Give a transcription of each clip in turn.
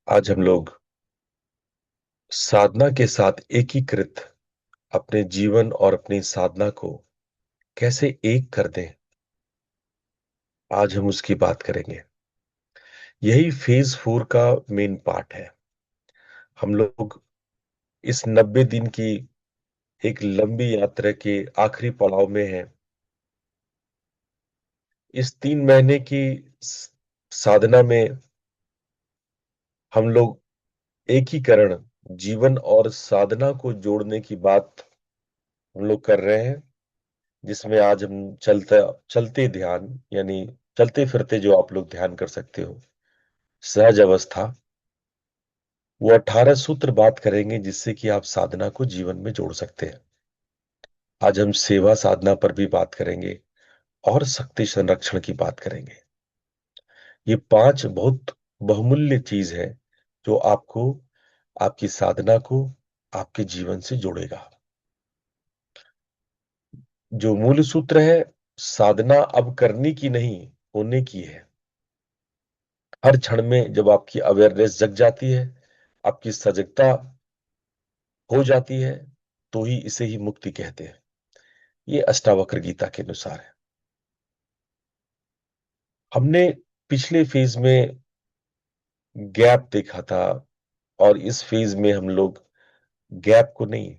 आज हम लोग साधना के साथ एकीकृत अपने जीवन और अपनी साधना को कैसे एक कर दें, आज हम उसकी बात करेंगे। यही फेज 4 का मेन पार्ट है। हम लोग इस 90 दिन की एक लंबी यात्रा के आखिरी पड़ाव में हैं। इस 3 महीने की साधना में हम लोग एकीकरण, जीवन और साधना को जोड़ने की बात हम लोग कर रहे हैं, जिसमें आज हम चलते ध्यान यानी चलते फिरते जो आप लोग ध्यान कर सकते हो, सहज अवस्था, वो 18 सूत्र बात करेंगे जिससे कि आप साधना को जीवन में जोड़ सकते हैं। आज हम सेवा साधना पर भी बात करेंगे और शक्ति संरक्षण की बात करेंगे। ये 5 बहुत बहुमूल्य चीज है जो आपको आपकी साधना को आपके जीवन से जोड़ेगा। जो मूल सूत्र है, साधना अब करने की नहीं, होने की है। हर क्षण में जब आपकी अवेयरनेस जग जाती है, आपकी सजगता हो जाती है, तो ही इसे ही मुक्ति कहते हैं। ये अष्टावक्र गीता के अनुसार है। हमने पिछले फेज में गैप देखा था और इस फेज में हम लोग गैप को नहीं,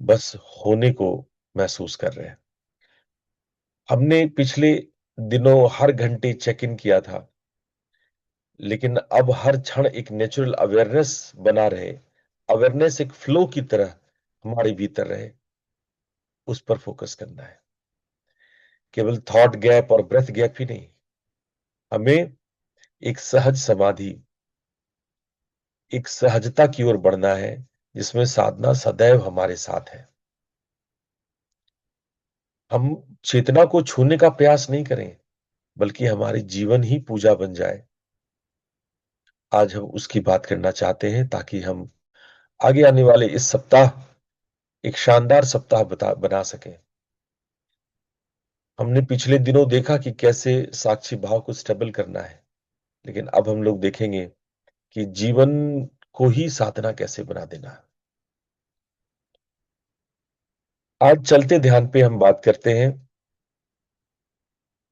बस होने को महसूस कर रहे हैं। हमने पिछले दिनों हर घंटे चेक इन किया था, लेकिन अब हर क्षण एक नेचुरल अवेयरनेस बना रहे, अवेयरनेस एक फ्लो की तरह हमारे भीतर रहे, उस पर फोकस करना है। केवल थॉट गैप और ब्रेथ गैप ही नहीं, हमें एक सहज समाधि, एक सहजता की ओर बढ़ना है, जिसमें साधना सदैव हमारे साथ है। हम चेतना को छूने का प्रयास नहीं करें, बल्कि हमारी जीवन ही पूजा बन जाए। आज हम उसकी बात करना चाहते हैं ताकि हम आगे आने वाले इस सप्ताह एक शानदार सप्ताह बना सकें। हमने पिछले दिनों देखा कि कैसे साक्षी भाव को स्टेबल करना है, लेकिन अब हम लोग देखेंगे कि जीवन को ही साधना कैसे बना देना है। आज चलते ध्यान पे हम बात करते हैं,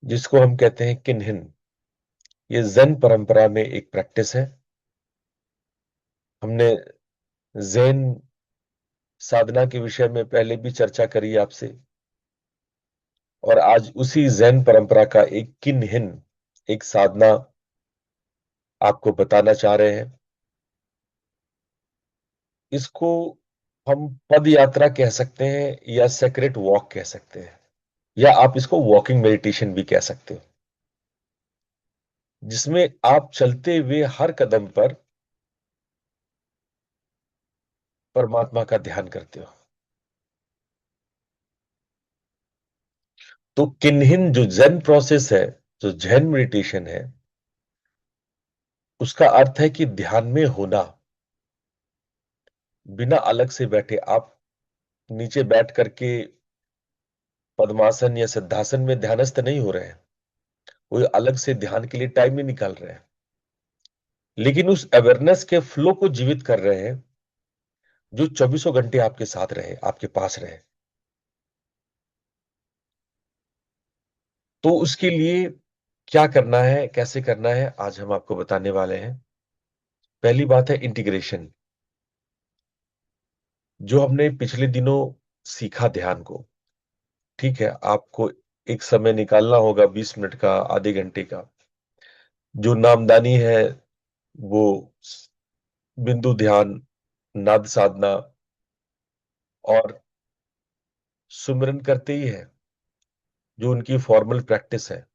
जिसको हम कहते हैं किन्हिन। ये ज़ेन परंपरा में एक प्रैक्टिस है। हमने ज़ेन साधना के विषय में पहले भी चर्चा करी आपसे, और आज उसी ज़ेन परंपरा का एक किन्हिन, एक साधना आपको बताना चाह रहे हैं। इसको हम पद यात्रा कह सकते हैं या सेक्रेट वॉक कह सकते हैं, या आप इसको वॉकिंग मेडिटेशन भी कह सकते हो, जिसमें आप चलते हुए हर कदम पर परमात्मा का ध्यान करते हो। तो किन्हिन जो ज़ेन प्रोसेस है, जो ज़ेन मेडिटेशन है, उसका अर्थ है कि ध्यान में होना, बिना अलग से बैठे। आप नीचे बैठ करके पद्मासन या सिद्धासन में ध्यानस्थ नहीं हो रहे हैं, कोई अलग से ध्यान के लिए टाइम नहीं निकाल रहे हैं, लेकिन उस अवेयरनेस के फ्लो को जीवित कर रहे हैं, जो चौबीसों घंटे आपके साथ रहे, आपके पास रहे। तो उसके लिए क्या करना है, कैसे करना है, आज हम आपको बताने वाले हैं। पहली बात है इंटीग्रेशन। जो हमने पिछले दिनों सीखा ध्यान को, ठीक है, आपको एक समय निकालना होगा, 20 मिनट का, आधे घंटे का। जो नामदानी है वो बिंदु ध्यान, नाद साधना और सुमिरन करते ही है, जो उनकी फॉर्मल प्रैक्टिस है।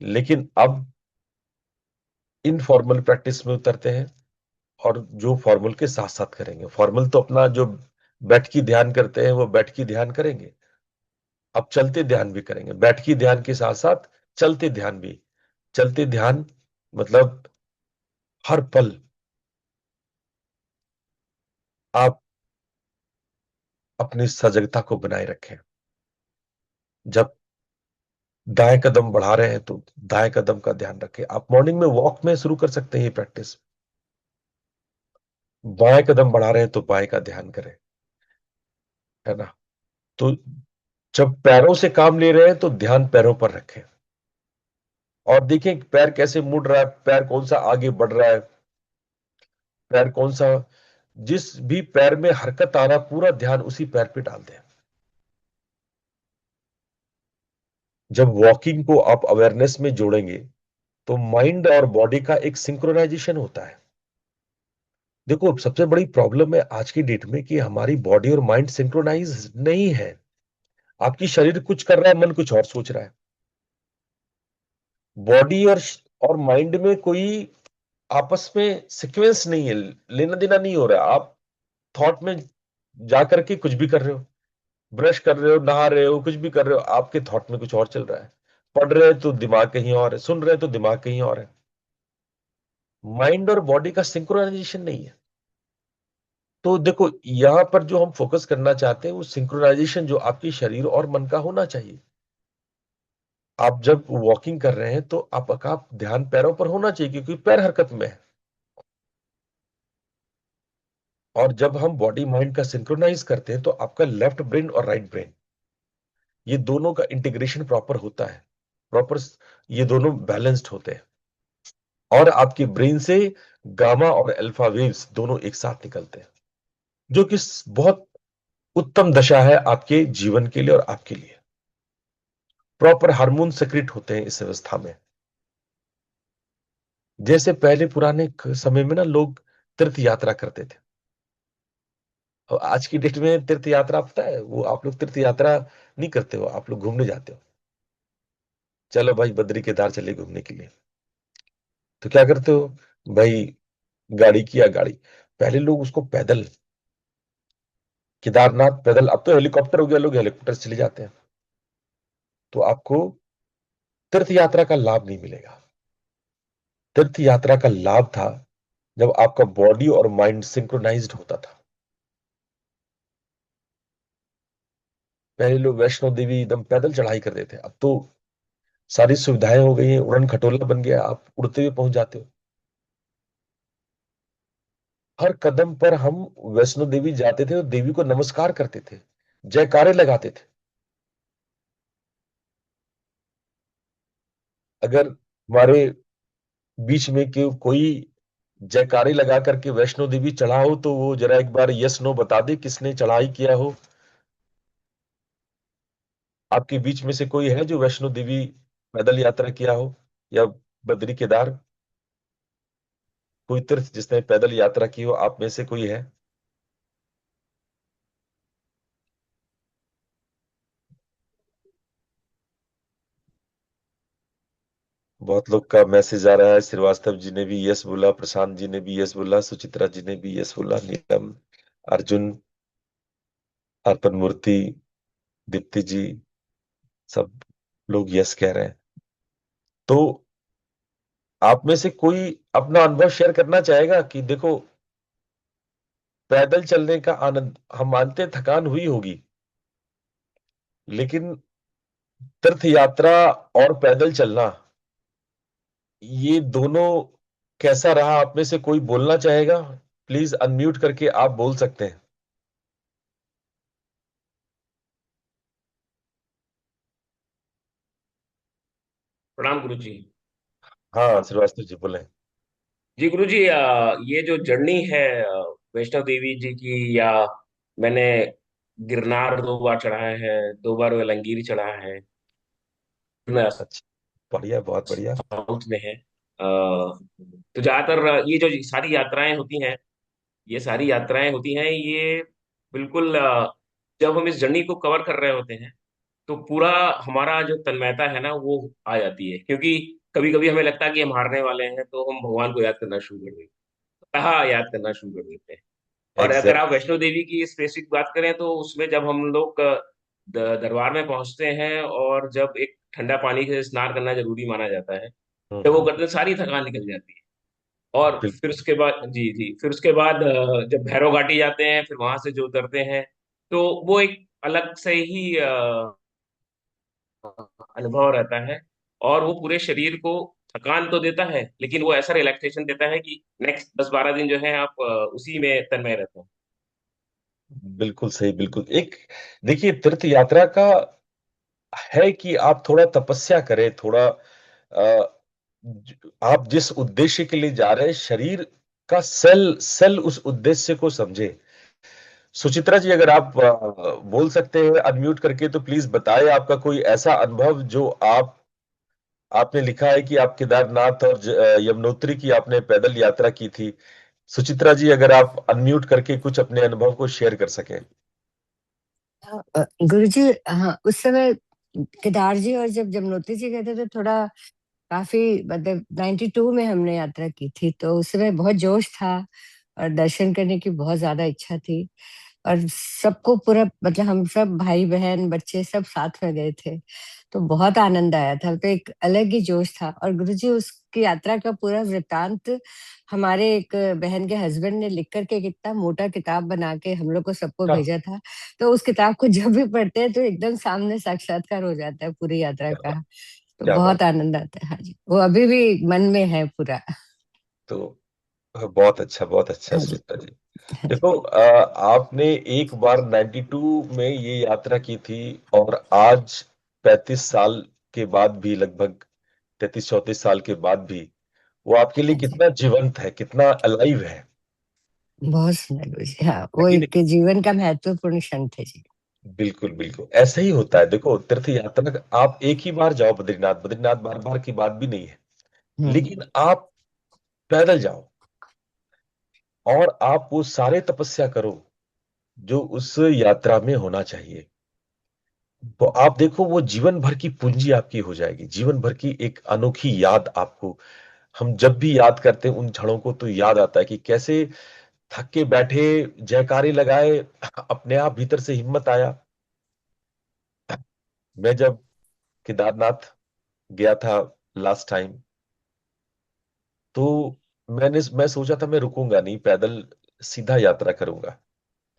लेकिन अब इनफॉर्मल प्रैक्टिस में उतरते हैं, और जो फॉर्मल के साथ साथ करेंगे। फॉर्मल तो अपना जो बैठ की ध्यान करते हैं वो बैठ की ध्यान करेंगे, अब चलते ध्यान भी करेंगे। बैठ की ध्यान के साथ साथ चलते ध्यान भी। चलते ध्यान मतलब हर पल आप अपनी सजगता को बनाए रखें। जब दाएं कदम बढ़ा रहे हैं तो दाएं कदम का ध्यान रखें। आप मॉर्निंग में वॉक में शुरू कर सकते हैं ये प्रैक्टिस। बाएं कदम बढ़ा रहे हैं तो बाएं का ध्यान करें, है ना। तो जब पैरों से काम ले रहे हैं तो ध्यान पैरों पर रखें, और देखें कि पैर कैसे मुड़ रहा है, पैर कौन सा आगे बढ़ रहा है, पैर कौन सा, जिस भी पैर में हरकत आ रहा पूरा ध्यान उसी पैर पे डाल दें। जब वॉकिंग को आप अवेयरनेस में जोड़ेंगे तो माइंड और बॉडी का एक सिंक्रोनाइजेशन होता है। देखो, सबसे बड़ी प्रॉब्लम है आज की डेट में कि हमारी बॉडी और माइंड सिंक्रोनाइज नहीं है। आपकी शरीर कुछ कर रहा है, मन कुछ और सोच रहा है। बॉडी और माइंड में कोई आपस में सीक्वेंस नहीं है, लेना देना नहीं हो रहा। आप थॉट में जाकर के कुछ भी कर रहे हो, ब्रश कर रहे हो, नहा रहे हो, कुछ भी कर रहे हो, आपके थॉट में कुछ और चल रहा है। पढ़ रहे हैं तो दिमाग कहीं और है, सुन रहे हैं तो दिमाग कहीं और है। माइंड और बॉडी का सिंक्रोनाइजेशन नहीं है। तो देखो, यहां पर जो हम फोकस करना चाहते हैं वो सिंक्रोनाइजेशन जो आपकी शरीर और मन का होना चाहिए। आप जब वॉकिंग कर रहे हैं तो आपका ध्यान पैरों पर होना चाहिए, क्योंकि पैर हरकत में है। और जब हम बॉडी माइंड का सिंक्रोनाइज करते हैं तो आपका लेफ्ट ब्रेन और राइट ब्रेन, ये दोनों का इंटीग्रेशन प्रॉपर होता है, प्रॉपर, ये दोनों बैलेंस्ड होते हैं। और आपकी ब्रेन से गामा और अल्फा वेव्स दोनों एक साथ निकलते हैं, जो कि बहुत उत्तम दशा है आपके जीवन के लिए और आपके लिए। प्रॉपर हार्मोन सेक्रेट होते हैं इस अवस्था में। जैसे पहले पुराने समय में ना लोग तीर्थ यात्रा करते थे, और आज की डेट में तीर्थ यात्रा पता है, वो आप लोग तीर्थ यात्रा नहीं करते हो, आप लोग घूमने जाते हो। चलो भाई, बद्री केदार चले घूमने के लिए, तो क्या करते हो भाई, गाड़ी किया गाड़ी। पहले लोग उसको पैदल, केदारनाथ पैदल, अब तो हेलीकॉप्टर हो गया, लोग हेलीकॉप्टर से चले जाते हैं। तो आपको तीर्थ यात्रा का लाभ नहीं मिलेगा। तीर्थ यात्रा का लाभ था जब आपका बॉडी और माइंड सिंक्रोनाइज्ड होता था। पहले लोग वैष्णो देवी एकदम पैदल चढ़ाई करते थे, अब तो सारी सुविधाएं हो गई हैं, उड़न खटोला बन गया, आप उड़ते हुए पहुंच जाते हो। हर कदम पर हम वैष्णो देवी जाते थे तो देवी को नमस्कार करते थे, जयकारे लगाते थे। अगर हमारे बीच में कोई जयकारे लगा करके वैष्णो देवी चढ़ा हो तो वो जरा एक बार यस नो बता दे, किसने चढ़ाई किया हो। आपके बीच में से कोई है जो वैष्णो देवी पैदल यात्रा किया हो, या बद्री केदार, कोई तीर्थ जिसने पैदल यात्रा की हो, आप में से कोई है? बहुत लोग का मैसेज आ रहा है। श्रीवास्तव जी ने भी यस बोला, प्रशांत जी ने भी यस बोला, सुचित्रा जी ने भी यस बोला, नीलम, अर्जुन, अर्पण मूर्ति, दीप्ति जी, सब लोग यस कह रहे हैं। तो आप में से कोई अपना अनुभव शेयर करना चाहेगा कि देखो, पैदल चलने का आनंद, हम मानते हैं थकान हुई होगी, लेकिन तीर्थ यात्रा और पैदल चलना, ये दोनों कैसा रहा? आप में से कोई बोलना चाहेगा? प्लीज अनम्यूट करके आप बोल सकते हैं। प्रणाम गुरु जी। हाँ, श्रीवास्तव जी बोले। जी गुरु जी, ये जो जर्नी है वैष्णो देवी जी की, या मैंने गिरनार 2 बार चढ़ा है, 2 बार वेलंगिरी चढ़ा है। मैं अच्छा, बढ़िया, बहुत बढ़िया। साउथ में है। तो ज्यादातर ये जो सारी यात्राएं होती हैं, ये सारी यात्राएं होती हैं, ये बिल्कुल जब हम इस जर्नी को कवर कर रहे होते हैं तो पूरा हमारा जो तन्मयता है ना वो आ जाती है। क्योंकि कभी कभी हमें लगता है कि हम हारने वाले हैं तो हम भगवान को याद करना शुरू कर देते हैं, हाँ याद करना शुरू कर देते हैं। और अगर आप एग्जैक्टली। वैष्णो देवी की स्पेसिफिक बात करें तो उसमें जब हम लोग दरबार में पहुंचते हैं, और जब एक ठंडा पानी से स्नान करना जरूरी माना जाता है, जब वो हम्म। करते हैं सारी थकान निकल जाती है। और फिर बिल्कुल। उसके बाद जी जी, फिर उसके बाद जब भैरव घाटी जाते हैं, फिर वहां से जो उतरते हैं, तो वो एक अलग से ही अनुभव रहता है। और वो पूरे शरीर को थकान तो देता है, लेकिन वो ऐसा रिलैक्सेशन देता है कि नेक्स्ट 10-12 दिन जो है आप उसी में तन्मय रहते हैं। बिल्कुल सही, बिल्कुल। एक देखिए, तीर्थ यात्रा का है कि आप थोड़ा तपस्या करें, थोड़ा आप जिस उद्देश्य के लिए जा रहे हैं, शरीर का सेल सेल उस उद्देश्य को समझे। सुचित्रा जी, अगर आप बोल सकते हैं अनम्यूट करके, तो प्लीज बताएं आपका कोई ऐसा अनुभव जो आपने लिखा है कि आप केदारनाथ और यमुनोत्री की आपने पैदल यात्रा की थी। सुचित्रा जी, अगर आप अनम्यूट करके कुछ अपने अनुभव को शेयर कर सकें। गुरु जी, हाँ, उस समय केदार जी और जब जमुनोत्री जी गए थे तो थोड़ा काफी, मतलब 92 में हमने यात्रा की थी, तो उस समय बहुत जोश था और दर्शन करने की बहुत ज्यादा इच्छा थी। और सबको पूरा, मतलब हम सब भाई बहन बच्चे सब साथ में गए थे, तो बहुत आनंद आया था। तो एक अलग ही जोश था। और गुरुजी उसकी यात्रा का पूरा वृतांत हमारे एक बहन के हस्बैंड ने लिख करके एक इतना मोटा किताब बना के हम लोग को सबको क्या भेजा था। तो उस किताब को जब भी पढ़ते हैं तो एकदम सामने साक्षात्कार हो जाता है पूरी यात्रा क्या बात, का। तो क्या बात। बहुत आनंद आता है। हाँ जी, वो अभी भी मन में है पूरा। तो बहुत अच्छा, बहुत अच्छा हाँ जी। सुचित्रा जी। हाँ जी। देखो, आपने एक बार 92 में ये यात्रा की थी, और आज 35 साल के बाद भी, लगभग 33-34 साल के बाद भी, वो आपके लिए हाँ जी, कितना जीवंत है, कितना अलाइव है। बहुत सुंदर गुरु जी। हाँ, है वो कि नहीं? एक जीवन का महत्वपूर्ण क्षण थे जी। बिल्कुल, बिल्कुल ऐसा ही होता है। देखो, तीर्थ यात्रा आप एक ही बार जाओ बद्रीनाथ, बद्रीनाथ बार बार की बात भी नहीं है, हम्म। लेकिन आप पैदल जाओ और आप वो सारे तपस्या करो जो उस यात्रा में होना चाहिए। तो आप देखो, वो जीवन भर की पूंजी आपकी हो जाएगी, जीवन भर की एक अनोखी याद आपको। हम जब भी याद करते हैं उन क्षणों को, तो याद आता है कि कैसे थक के बैठे, जयकारे लगाए, अपने आप भीतर से हिम्मत आया। मैं जब केदारनाथ गया था लास्ट टाइम, तो मैं सोचा था मैं रुकूंगा नहीं, पैदल सीधा यात्रा करूंगा।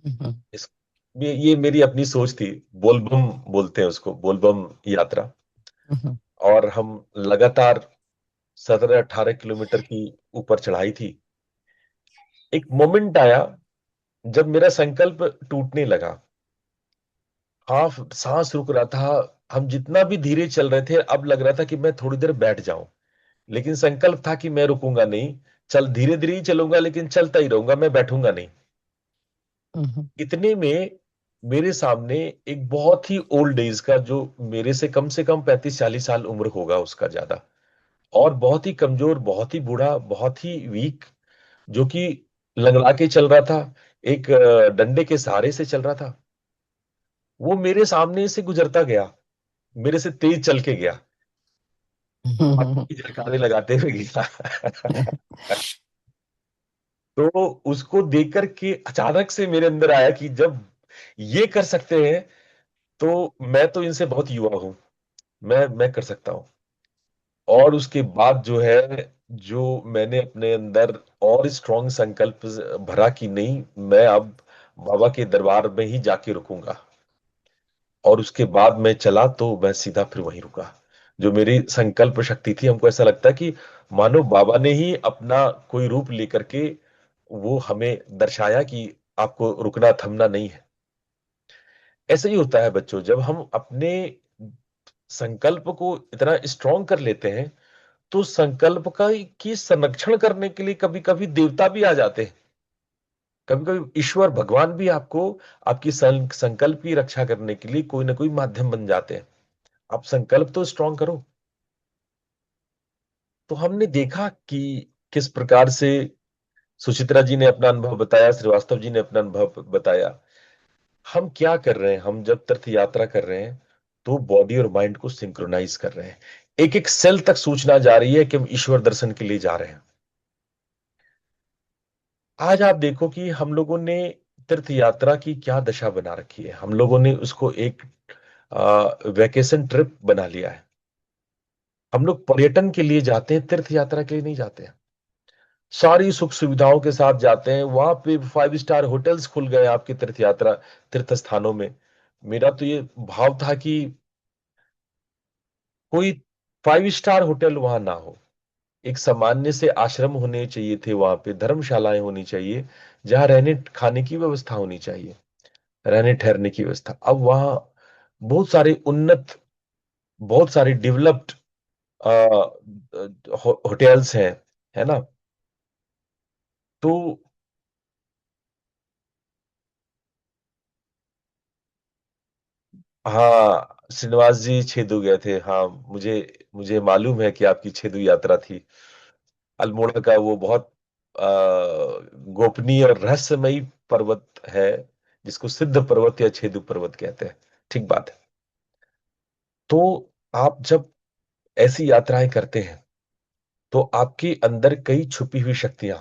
हम्म। इस ये मेरी अपनी सोच थी। बोलबम बोलते हैं उसको, बोलबम यात्रा। हम्म। और हम लगातार 17-18 किलोमीटर की ऊपर चढ़ाई थी। एक मोमेंट आया जब मेरा संकल्प टूटने लगा, हाफ सांस रुक रहा था। हम जितना भी धीरे चल रहे थे, अब लग रहा था कि मैं थोड़ी देर बैठ जाऊं, लेकिन संकल्प था कि मैं रुकूंगा नहीं, चल धीरे धीरे ही चलूंगा, लेकिन चलता ही रहूंगा, मैं बैठूंगा नहीं। हम्म। इतने में मेरे सामने एक बहुत ही ओल्ड एज का, जो मेरे से कम 35-40 साल उम्र होगा उसका ज्यादा, और बहुत ही कमजोर, बहुत ही बूढ़ा, बहुत ही वीक, जो कि लंगड़ा के चल रहा था, एक डंडे के सहारे से चल रहा था। वो मेरे सामने से गुजरता गया, मेरे से तेज चल के गया, हम्म। बाकी जयकारे लगाते हुए गया। तो उसको देख कर के अचानक से मेरे अंदर आया कि जब ये कर सकते हैं, तो मैं तो इनसे बहुत युवा हूं, मैं कर सकता हूं। और उसके बाद जो है, जो मैंने अपने अंदर और स्ट्रॉन्ग संकल्प भरा कि नहीं, मैं अब बाबा के दरबार में ही जाके रुकूंगा। और उसके बाद मैं चला, तो मैं सीधा फिर वहीं रुका। जो मेरी संकल्प शक्ति थी, हमको ऐसा लगता है कि मानो बाबा ने ही अपना कोई रूप लेकर के वो हमें दर्शाया कि आपको रुकना थमना नहीं है। ऐसे ही होता है बच्चों, जब हम अपने संकल्प को इतना स्ट्रॉन्ग कर लेते हैं, तो संकल्प का की संरक्षण करने के लिए कभी कभी देवता भी आ जाते हैं। कभी कभी ईश्वर भगवान भी आपको, आपकी संकल्प की रक्षा करने के लिए कोई ना कोई माध्यम बन जाते हैं। आप संकल्प तो स्ट्रॉन्ग करो। तो हमने देखा कि किस प्रकार से सुचित्रा जी ने अपना अनुभव बताया, श्रीवास्तव जी ने अपना अनुभव बताया। हम क्या कर रहे हैं, हम जब तीर्थ यात्रा कर रहे हैं, तो बॉडी और माइंड को सिंक्रोनाइज कर रहे हैं। एक एक सेल तक सूचना जा रही है कि हम ईश्वर दर्शन के लिए जा रहे हैं। आज आप देखो कि हम लोगों ने तीर्थ यात्रा की क्या दशा बना रखी है। हम लोगों ने उसको एक वैकेशन ट्रिप बना लिया है। हम लोग पर्यटन के लिए जाते हैं, तीर्थ यात्रा के लिए नहीं जाते हैं। सारी सुख सुविधाओं के साथ जाते हैं, वहां पे 5 स्टार होटल्स खुल गए आपके तीर्थ यात्रा, तीर्थ स्थानों में। मेरा तो ये भाव था कि कोई 5 स्टार होटल वहां ना हो, एक सामान्य से आश्रम होने चाहिए थे, वहां पे धर्मशालाएं होनी चाहिए, जहां रहने खाने की व्यवस्था होनी चाहिए, रहने ठहरने की व्यवस्था। अब वहां बहुत सारे उन्नत, बहुत सारे डेवलप्ड होटल्स हैं, है ना। तो हाँ, श्रीनिवास जी छेदू गए थे, हाँ, मुझे मुझे मालूम है कि आपकी छेदू यात्रा थी। अल्मोड़ा का वो बहुत गोपनीय और रहस्यमयी पर्वत है, जिसको सिद्ध पर्वत या छेदू पर्वत कहते हैं। ठीक बात है। तो आप जब ऐसी यात्राएं करते हैं, तो आपके अंदर कई छुपी हुई शक्तियां,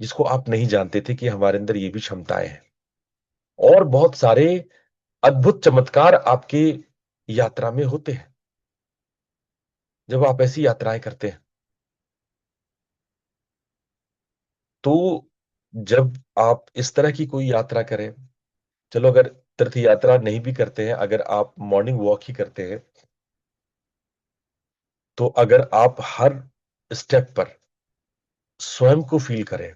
जिसको आप नहीं जानते थे कि हमारे अंदर ये भी क्षमताएं हैं, और बहुत सारे अद्भुत चमत्कार आपकी यात्रा में होते हैं जब आप ऐसी यात्राएं करते हैं। तो जब आप इस तरह की कोई यात्रा करें, चलो अगर तीर्थ यात्रा नहीं भी करते हैं, अगर आप मॉर्निंग वॉक ही करते हैं, तो अगर आप हर स्टेप पर स्वयं को फील करें,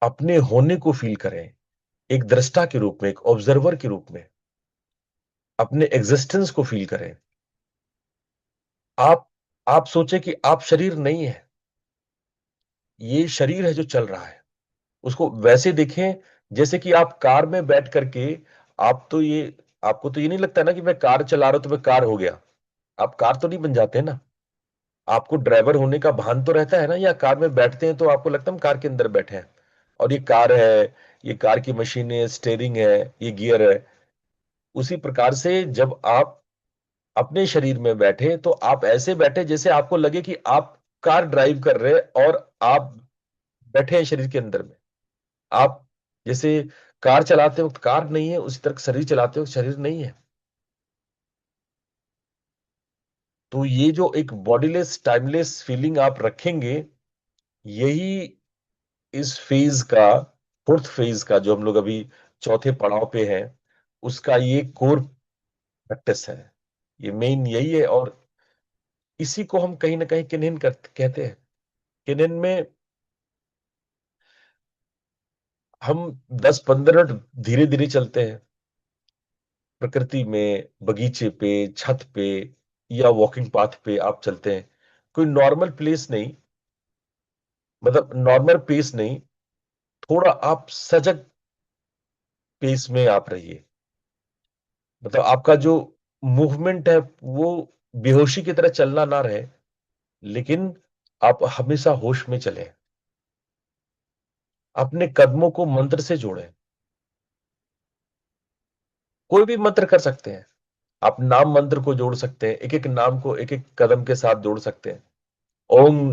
अपने होने को फील करें, एक दृष्टा के रूप में, एक ऑब्जर्वर के रूप में अपने एग्जिस्टेंस को फील करें। आप आप सोचे कि आप शरीर नहीं है, ये शरीर है जो चल रहा है। उसको वैसे देखें जैसे कि आप कार में बैठ करके, आप तो ये आपको तो ये नहीं लगता ना कि मैं कार चला रहा हूं तो मैं कार हो गया। आप कार तो नहीं बन जाते ना। आपको ड्राइवर होने का भान तो रहता है ना, या कार में बैठते हैं तो आपको लगता है हम कार के अंदर बैठे हैं और ये कार है, ये कार की मशीन है, स्टेयरिंग है, ये गियर है। उसी प्रकार से जब आप अपने शरीर में बैठे, तो आप ऐसे बैठे जैसे आपको लगे कि आप कार ड्राइव कर रहे हैं और आप बैठे हैं शरीर के अंदर में। आप जैसे कार चलाते वक्त कार नहीं है, उसी तरह शरीर चलाते वक्त शरीर नहीं है। तो ये जो एक बॉडीलेस टाइमलेस फीलिंग आप रखेंगे, यही इस फेज का, फोर्थ फेज का, जो हम लोग अभी चौथे पड़ाव पे हैं, उसका ये कोर प्रैक्टिस है। ये मेन यही है। और इसी को हम कहीं ना कहीं किन्हिन कहते हैं। किन्हिन में हम 10-15 मिनट धीरे धीरे चलते हैं, प्रकृति में, बगीचे पे, छत पे, या वॉकिंग पाथ पे आप चलते हैं। कोई नॉर्मल प्लेस नहीं, मतलब नॉर्मल पेस नहीं, थोड़ा आप सजग पेस में आप रहिए। मतलब आपका जो मूवमेंट है वो बेहोशी की तरह चलना ना रहे, लेकिन आप हमेशा होश में चलें। अपने कदमों को मंत्र से जोड़ें। कोई भी मंत्र कर सकते हैं। आप नाम मंत्र को जोड़ सकते हैं, एक एक नाम को एक एक कदम के साथ जोड़ सकते हैं। ओम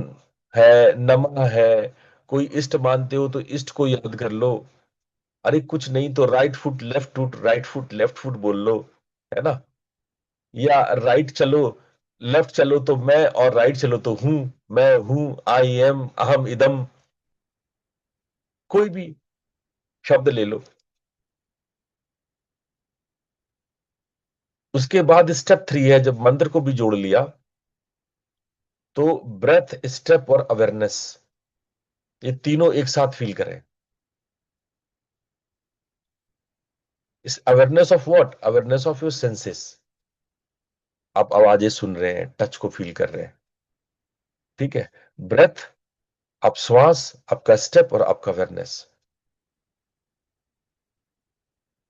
है, नमः है। कोई इष्ट मानते हो तो इष्ट को याद कर लो। अरे कुछ नहीं तो right foot left foot, right foot left foot बोल लो, है ना। या राइट चलो, लेफ्ट चलो तो मैं, और राइट चलो तो हूं, मैं हूं, आई एम, अहम इदम, कोई भी शब्द ले लो। उसके बाद स्टेप 3 है, जब मंत्र को भी जोड़ लिया, तो ब्रेथ, स्टेप और अवेयरनेस, ये तीनों एक साथ फील करें। इस awareness of what, awareness of your senses. आप आवाजें सुन रहे हैं, टच को फील कर रहे हैं, ठीक है। ब्रेथ, आप श्वास, आपका स्टेप और आपका अवेयरनेस।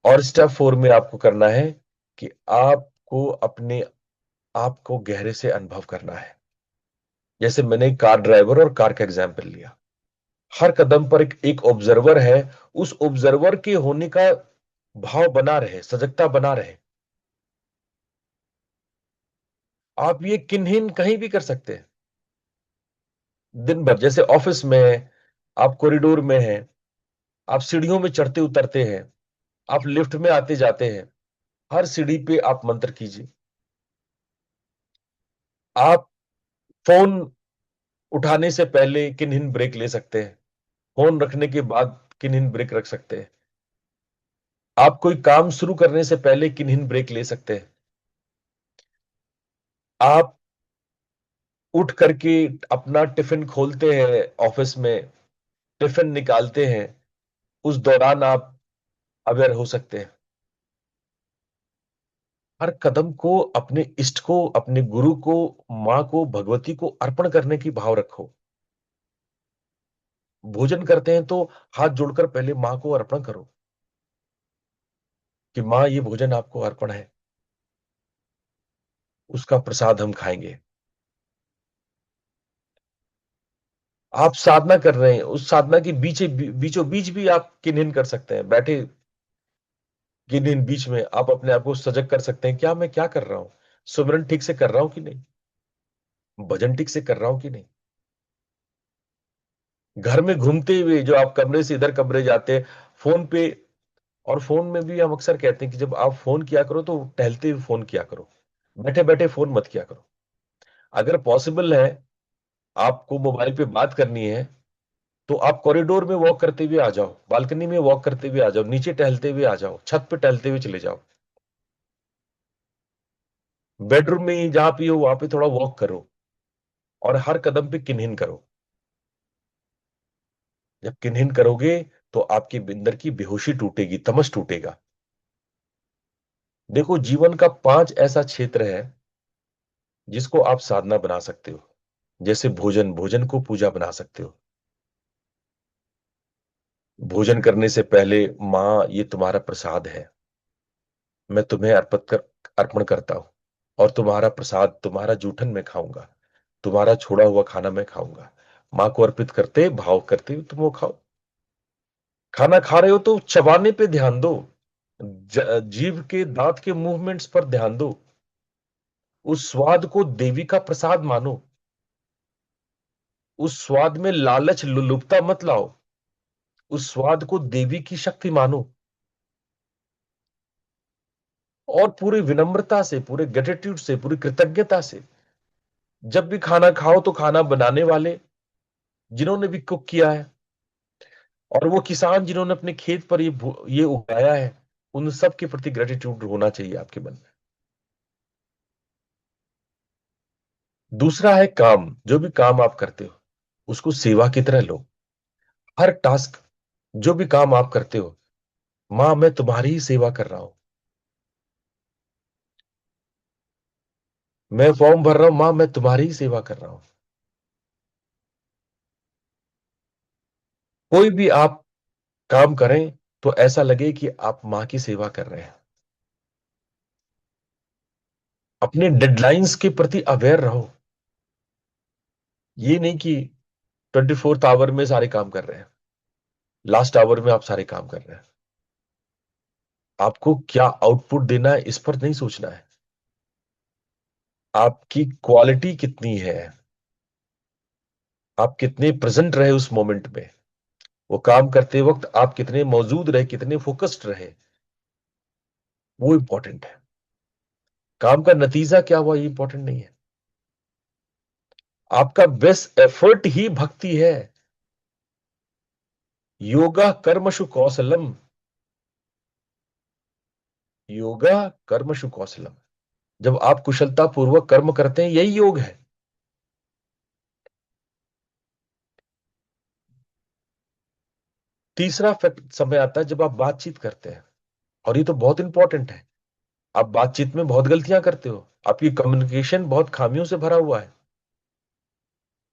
और स्टेप 4 में आपको करना है कि आपको अपने आप को गहरे से अनुभव करना है। जैसे मैंने कार ड्राइवर और कार का एग्जाम्पल लिया, हर कदम पर एक ऑब्जर्वर है। उस ऑब्जर्वर के होने का भाव बना रहे, सजगता बना रहे। आप ये किन्हीं कहीं भी कर सकते हैं दिन भर। जैसे ऑफिस में है, आप कॉरिडोर में हैं, आप सीढ़ियों में चढ़ते उतरते हैं, आप लिफ्ट में आते जाते हैं, हर सीढ़ी पे आप मंत्र कीजिए। आप फोन उठाने से पहले किन्हीं ब्रेक ले सकते हैं, फोन रखने के बाद किन्हीं ब्रेक रख सकते हैं। आप कोई काम शुरू करने से पहले किन्हीं ब्रेक ले सकते हैं। आप उठ करके अपना टिफिन खोलते हैं, ऑफिस में टिफिन निकालते हैं, उस दौरान आप अवेयर हो सकते हैं। हर कदम को अपने इष्ट को, अपने गुरु को, मां को, भगवती को अर्पण करने की भाव रखो। भोजन करते हैं तो हाथ जोड़कर पहले मां को अर्पण करो कि मां, ये भोजन आपको अर्पण है, उसका प्रसाद हम खाएंगे। आप साधना कर रहे हैं, उस साधना के बीचों बीच भी आप किन्हिन कर सकते हैं। बैठे किन्हिन बीच में आप अपने आप को सजग कर सकते हैं, क्या मैं क्या कर रहा हूं, सुमिरन ठीक से कर रहा हूं कि नहीं, भजन ठीक से कर रहा हूं कि नहीं। घर में घूमते हुए जो आप कमरे से इधर कमरे जाते हैं, फोन पे, और फोन में भी हम अक्सर कहते हैं कि जब आप फोन किया करो तो टहलते हुए फोन किया करो, बैठे बैठे फोन मत किया करो। अगर पॉसिबल है, आपको मोबाइल पे बात करनी है, तो आप कॉरिडोर में वॉक करते हुए आ जाओ, बालकनी में वॉक करते हुए आ जाओ, नीचे टहलते हुए आ जाओ, छत पे टहलते हुए चले जाओ, बेडरूम में जहां भी हो वहां पे थोड़ा वॉक करो, और हर कदम पे किन्हिन करो। जब किन्हिन करोगे तो आपके अंदर की बेहोशी टूटेगी, तमस टूटेगा। देखो, जीवन का 5 ऐसा क्षेत्र है जिसको आप साधना बना सकते हो। जैसे भोजन, भोजन को पूजा बना सकते हो। भोजन करने से पहले, मां, ये तुम्हारा प्रसाद है, मैं तुम्हें अर्पण करता हूं, और तुम्हारा प्रसाद, तुम्हारा जूठन मैं खाऊंगा, तुम्हारा छोड़ा हुआ खाना मैं खाऊंगा। मां को अर्पित करते, भाव करते हुए तुम वो खाओ। खाना खा रहे हो तो चबाने पे ध्यान दो, जीभ के दांत के मूवमेंट्स पर ध्यान दो। उस स्वाद को देवी का प्रसाद मानो। उस स्वाद में लालच, लुलुपता मत लाओ। उस स्वाद को देवी की शक्ति मानो, और पूरी विनम्रता से, पूरे ग्रेटिट्यूड से, पूरी कृतज्ञता से जब भी खाना खाओ, तो खाना बनाने वाले जिन्होंने भी कुक किया है, और वो किसान जिन्होंने अपने खेत पर ये उगाया है, उन सब के प्रति ग्रेटिट्यूड होना चाहिए आपके मन में। दूसरा है काम। जो भी काम आप करते हो, उसको सेवा की तरह लो। हर टास्क, जो भी काम आप करते हो, मां, मैं तुम्हारी ही सेवा कर रहा हूं। मैं फॉर्म भर रहा हूं, मां, मैं तुम्हारी ही सेवा कर रहा हूं। कोई भी आप काम करें तो ऐसा लगे कि आप मां की सेवा कर रहे हैं। अपने डेडलाइंस के प्रति अवेयर रहो। ये नहीं कि 24th आवर में सारे काम कर रहे हैं, लास्ट आवर में आप सारे काम कर रहे हैं। आपको क्या आउटपुट देना है, इस पर नहीं सोचना है। आपकी क्वालिटी कितनी है, आप कितने प्रेजेंट रहे उस मोमेंट में, वो काम करते वक्त आप कितने मौजूद रहे, कितने फोकस्ड रहे, वो इंपॉर्टेंट है। काम का नतीजा क्या हुआ, ये इंपॉर्टेंट नहीं है। आपका बेस्ट एफर्ट ही भक्ति है। योगा कर्मशु कौशलम। योगा कर्मशु कौशलम। जब आप कुशलता पूर्वक कर्म करते हैं, यही योग है। तीसरा फैक्ट समय आता है जब आप बातचीत करते हैं, और ये तो बहुत इंपॉर्टेंट है। आप बातचीत में बहुत गलतियां करते हो, आपकी कम्युनिकेशन बहुत खामियों से भरा हुआ है।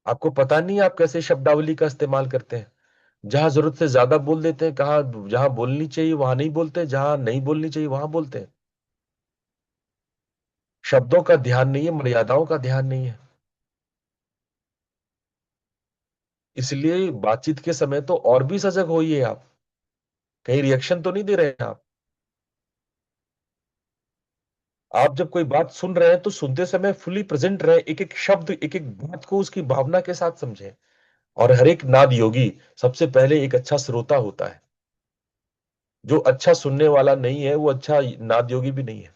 आपको पता नहीं आप कैसे शब्दावली का इस्तेमाल करते हैं। जहां जरूरत से ज्यादा बोल देते हैं, कहा जहां बोलनी चाहिए वहां नहीं बोलते, जहां नहीं बोलनी चाहिए वहां बोलते हैं। शब्दों का ध्यान नहीं है, मर्यादाओं का ध्यान नहीं है। इसलिए बातचीत के समय तो और भी सजग होइए आप। कहीं रिएक्शन तो नहीं दे रहे हैं आप। आप जब कोई बात सुन रहे हैं तो सुनते समय फुली प्रेजेंट रहे, एक एक शब्द, एक एक बात को उसकी भावना के साथ समझें। और हर एक नाद योगी सबसे पहले एक अच्छा श्रोता होता है। जो अच्छा सुनने वाला नहीं है, वो अच्छा नाद योगी भी नहीं है।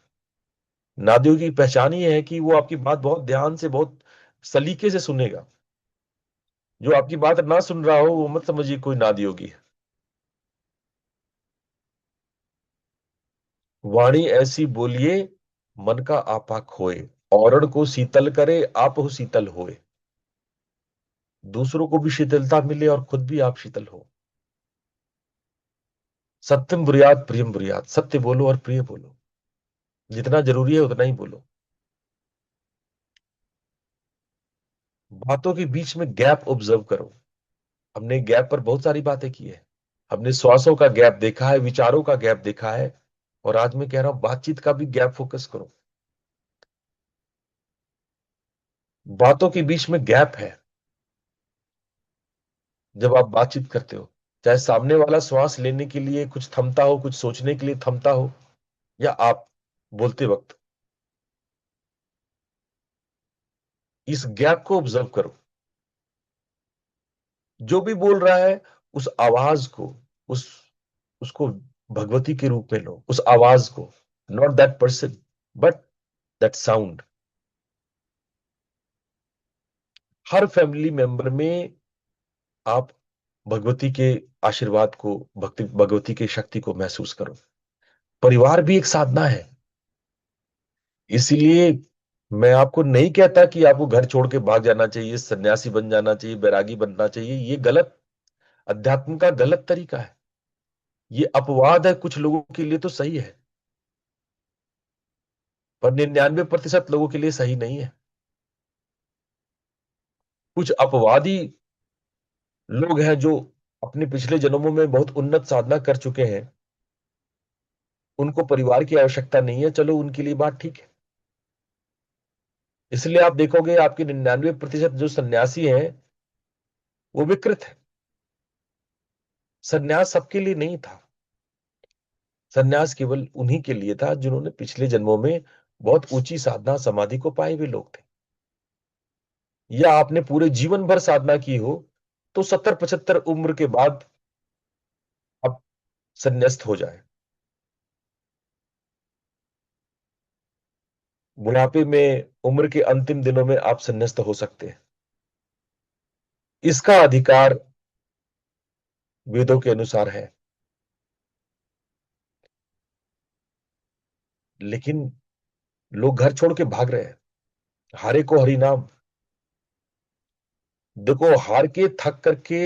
नाद योगी की पहचान ये है कि वो आपकी बात बहुत ध्यान से, बहुत सलीके से सुनेगा। जो आपकी बात ना सुन रहा हो, वो मत समझिए कोई नाद योगी है। वाणी ऐसी बोलिए, मन का आपा खोए, औरण को शीतल करे, आप हो शीतल होए। दूसरों को भी शीतलता मिले और खुद भी आप शीतल हो। सत्यम ब्रूयात प्रियम ब्रूयात, सत्य बोलो और प्रिय बोलो, जितना जरूरी है उतना ही बोलो। बातों के बीच में गैप ऑब्जर्व करो। हमने गैप पर बहुत सारी बातें की है। हमने श्वासों का गैप देखा है, विचारों का गैप देखा है, और आज मैं कह रहा हूं बातचीत का भी गैप फोकस करो। बातों के बीच में गैप है जब आप बातचीत करते हो। चाहे सामने वाला श्वास लेने के लिए कुछ थमता हो, कुछ सोचने के लिए थमता हो, या आप बोलते वक्त, इस गैप को ऑब्जर्व करो। जो भी बोल रहा है उस आवाज को, उस उसको भगवती के रूप में लो, उस आवाज को। Not that person, but that sound. Her family member में आप भगवती के आशीर्वाद को, भक्ति भगवती की शक्ति को महसूस करो। परिवार भी एक साधना है। इसीलिए मैं आपको नहीं कहता कि आपको घर छोड़ के भाग जाना चाहिए, सन्यासी बन जाना चाहिए, बैरागी बनना चाहिए। ये गलत, अध्यात्म का गलत तरीका है। ये अपवाद है, कुछ लोगों के लिए तो सही है, पर 99% लोगों के लिए सही नहीं है। कुछ अपवादी लोग हैं जो अपने पिछले जन्मों में बहुत उन्नत साधना कर चुके हैं, उनको परिवार की आवश्यकता नहीं है, चलो उनके लिए बात ठीक है। इसलिए आप देखोगे आपके 99% जो सन्यासी हैं वो विकृत है। सन्यास सबके लिए नहीं था। सन्यास केवल उन्हीं के लिए था जिन्होंने पिछले जन्मों में बहुत ऊंची साधना समाधि को पाए हुए लोग थे। या आपने पूरे जीवन भर साधना की हो तो 70-75 उम्र के बाद आप संन्यास्त हो जाए। बुढ़ापे में, उम्र के अंतिम दिनों में आप संन्यास्त हो सकते हैं। इसका अधिकार वेदों के अनुसार है। लेकिन लोग घर छोड़ के भाग रहे हैं। हारे को हरि नाम। देखो, हार के थक करके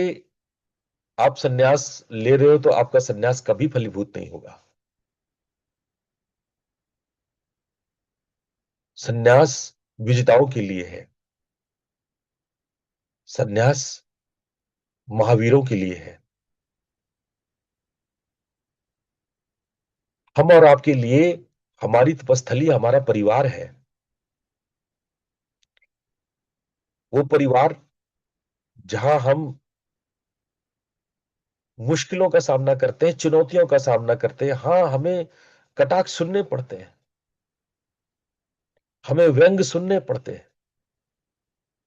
आप सन्यास ले रहे हो तो आपका सन्यास कभी फलीभूत नहीं होगा। सन्यास विजेताओं के लिए है। सन्यास महावीरों के लिए है। हम और आपके लिए हमारी तपस्थली हमारा परिवार है। वो परिवार जहां हम मुश्किलों का सामना करते हैं, चुनौतियों का सामना करते हैं। हाँ, हमें कटाक्ष सुनने पड़ते हैं, हमें व्यंग सुनने पड़ते हैं।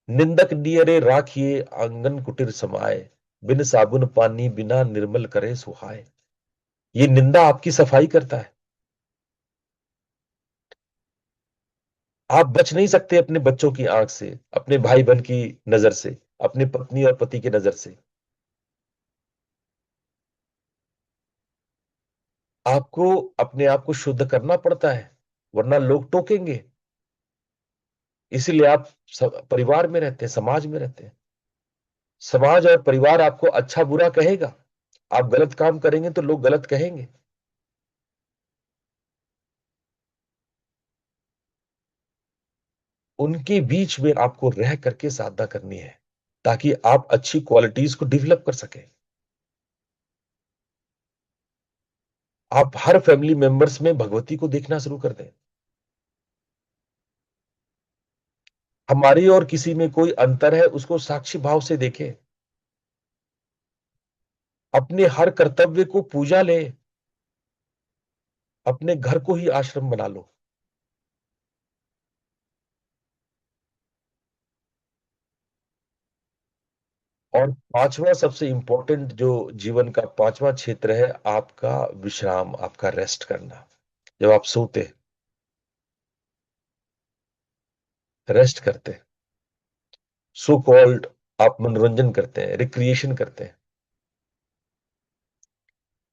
निंदक नियरे राखिए आंगन कुटीर समाये, बिन साबुन पानी बिना निर्मल करे सुहाए। ये निंदा आपकी सफाई करता है। आप बच नहीं सकते अपने बच्चों की आंख से, अपने भाई बहन की नजर से, अपनी पत्नी और पति की नजर से। आपको अपने आप को शुद्ध करना पड़ता है, वरना लोग टोकेंगे। इसीलिए आप परिवार में रहते हैं, समाज में रहते हैं। समाज और परिवार आपको अच्छा बुरा कहेगा। आप गलत काम करेंगे तो लोग गलत कहेंगे। उनके बीच में आपको रह करके साधना करनी है, ताकि आप अच्छी क्वालिटीज को डेवलप कर सकें। आप हर फैमिली मेंबर्स में भगवती को देखना शुरू कर दें। हमारी और किसी में कोई अंतर है उसको साक्षी भाव से देखें। अपने हर कर्तव्य को पूजा ले। अपने घर को ही आश्रम बना लो। और पांचवा सबसे इंपॉर्टेंट जो जीवन का पांचवा क्षेत्र है, आपका विश्राम, आपका रेस्ट करना। जब आप सोते, रेस्ट करते, सो कॉल्ड आप मनोरंजन करते हैं, रिक्रिएशन करते हैं,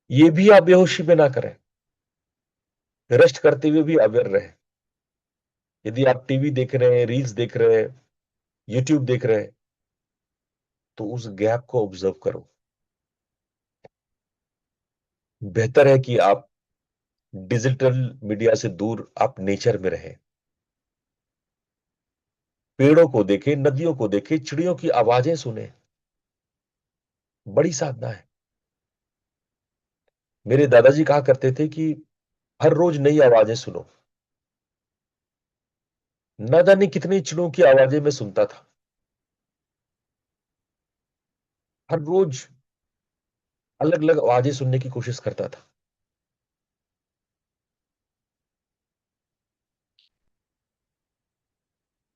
ये भी आप बेहोशी में ना करें। रेस्ट करते हुए भी अवेयर रहे। यदि आप टीवी देख रहे हैं, रील्स देख रहे हैं, यूट्यूब देख रहे हैं, तो उस गैप को ऑब्जर्व करो। बेहतर है कि आप डिजिटल मीडिया से दूर आप नेचर में रहें, पेड़ों को देखें, नदियों को देखें, चिड़ियों की आवाजें सुने। बड़ी साधना है। मेरे दादाजी कहा करते थे कि हर रोज नई आवाजें सुनो। न जाने कितनी चिड़ियों की आवाजें मैं सुनता था, हर रोज अलग अलग आवाजें सुनने की कोशिश करता था।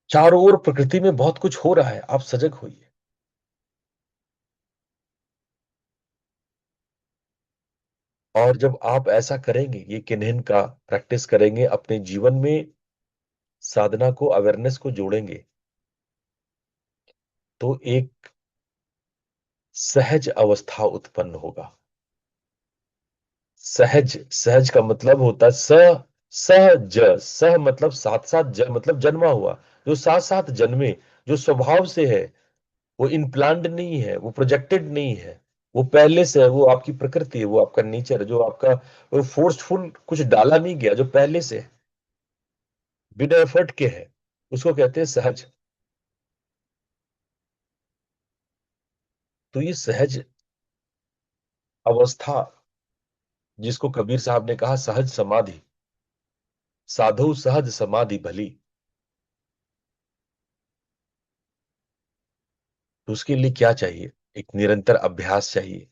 चारों ओर प्रकृति में बहुत कुछ हो रहा है, आप सजग होइए। और जब आप ऐसा करेंगे, ये किन्हन का प्रैक्टिस करेंगे अपने जीवन में, साधना को, अवेयरनेस को जोड़ेंगे, तो एक सहज अवस्था उत्पन्न होगा। सहज, सहज का मतलब होता है सहज। सह मतलब साथ साथ, ज मतलब जन्मा हुआ, जो साथ साथ जन्मे, जो स्वभाव से है, वो इनप्लान्ड नहीं है, वो प्रोजेक्टेड नहीं है, वो पहले से है, वो आपकी प्रकृति है, वो आपका नेचर है, जो आपका, वो फोर्सफुल कुछ डाला नहीं गया, जो पहले से है, बिना एफर्ट के है, उसको कहते हैं सहज। तो ये सहज अवस्था, जिसको कबीर साहब ने कहा सहज समाधि, साधु सहज समाधि भली, तो उसके लिए क्या चाहिए? एक निरंतर अभ्यास चाहिए।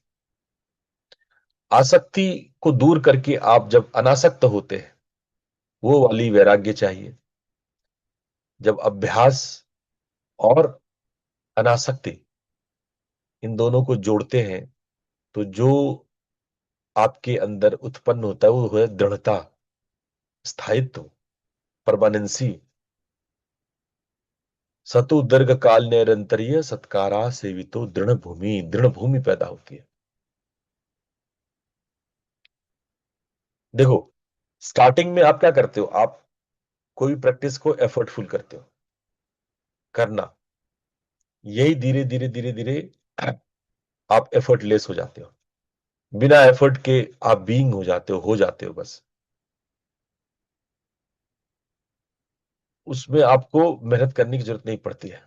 आसक्ति को दूर करके आप जब अनासक्त होते हैं, वो वाली वैराग्य चाहिए। जब अभ्यास और अनासक्ति, इन दोनों को जोड़ते हैं, तो जो आपके अंदर उत्पन्न होता है वो है दृढ़ता, स्थायित्व, परमानेंसी। सतु दीर्घ काल निरंतरीय सत्कारा सेवितो दृढ़ भूमि, दृढ़ भूमि पैदा होती है। देखो, स्टार्टिंग में आप क्या करते हो? आप कोई प्रैक्टिस को एफर्टफुल करते हो, करना, यही धीरे धीरे धीरे धीरे आप एफर्टलेस हो जाते हो, बिना एफर्ट के आप बीइंग हो जाते हो बस। उसमें आपको मेहनत करने की जरूरत नहीं पड़ती है।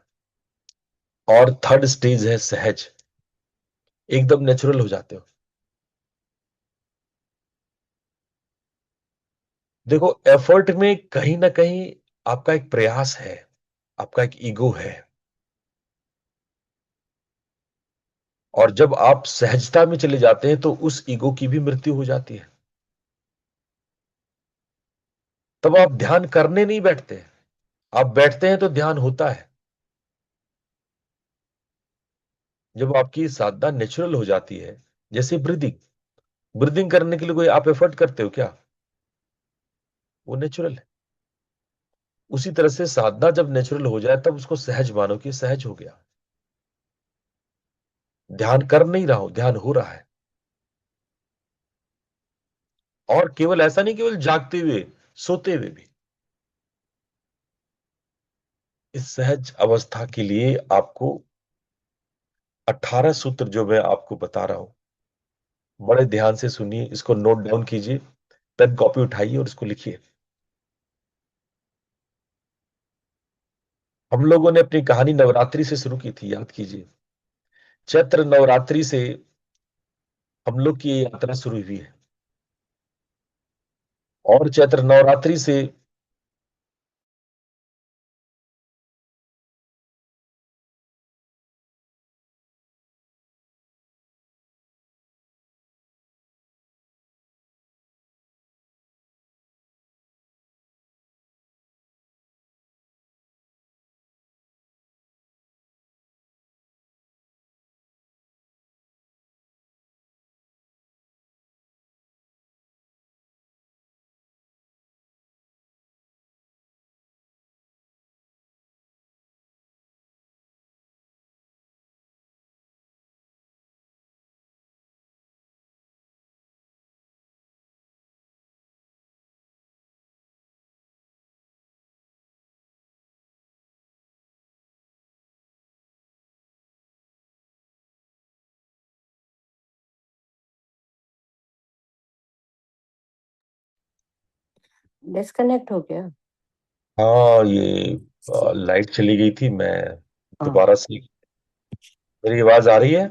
और थर्ड स्टेज है सहज, एकदम नेचुरल हो जाते हो। देखो, एफर्ट में कहीं ना कहीं आपका एक प्रयास है, आपका एक ईगो है। और जब आप सहजता में चले जाते हैं तो उस ईगो की भी मृत्यु हो जाती है। तब आप ध्यान करने नहीं बैठते, आप बैठते हैं तो ध्यान होता है। जब आपकी साधना नेचुरल हो जाती है, जैसे ब्रीदिंग, ब्रीदिंग करने के लिए कोई आप एफर्ट करते हो क्या? वो नेचुरल है। उसी तरह से साधना जब नेचुरल हो जाए, तब उसको सहज मानो कि सहज हो गया। ध्यान कर नहीं रहा हूं, ध्यान हो रहा है। और केवल ऐसा नहीं, केवल जागते हुए, सोते हुए भी। इस सहज अवस्था के लिए आपको 18 सूत्र जो मैं आपको बता रहा हूं, बड़े ध्यान से सुनिए, इसको नोट डाउन कीजिए, पेन कॉपी उठाइए और इसको लिखिए। हम लोगों ने अपनी कहानी नवरात्रि से शुरू की थी, याद कीजिए। चैत्र नवरात्रि से हम लोग की ये यात्रा शुरू हुई है। और चैत्र नवरात्रि से डिस्कनेक्ट हो गया। हाँ, ये लाइट चली गई थी। मैं हाँ दोबारा से, मेरी आवाज आ रही है?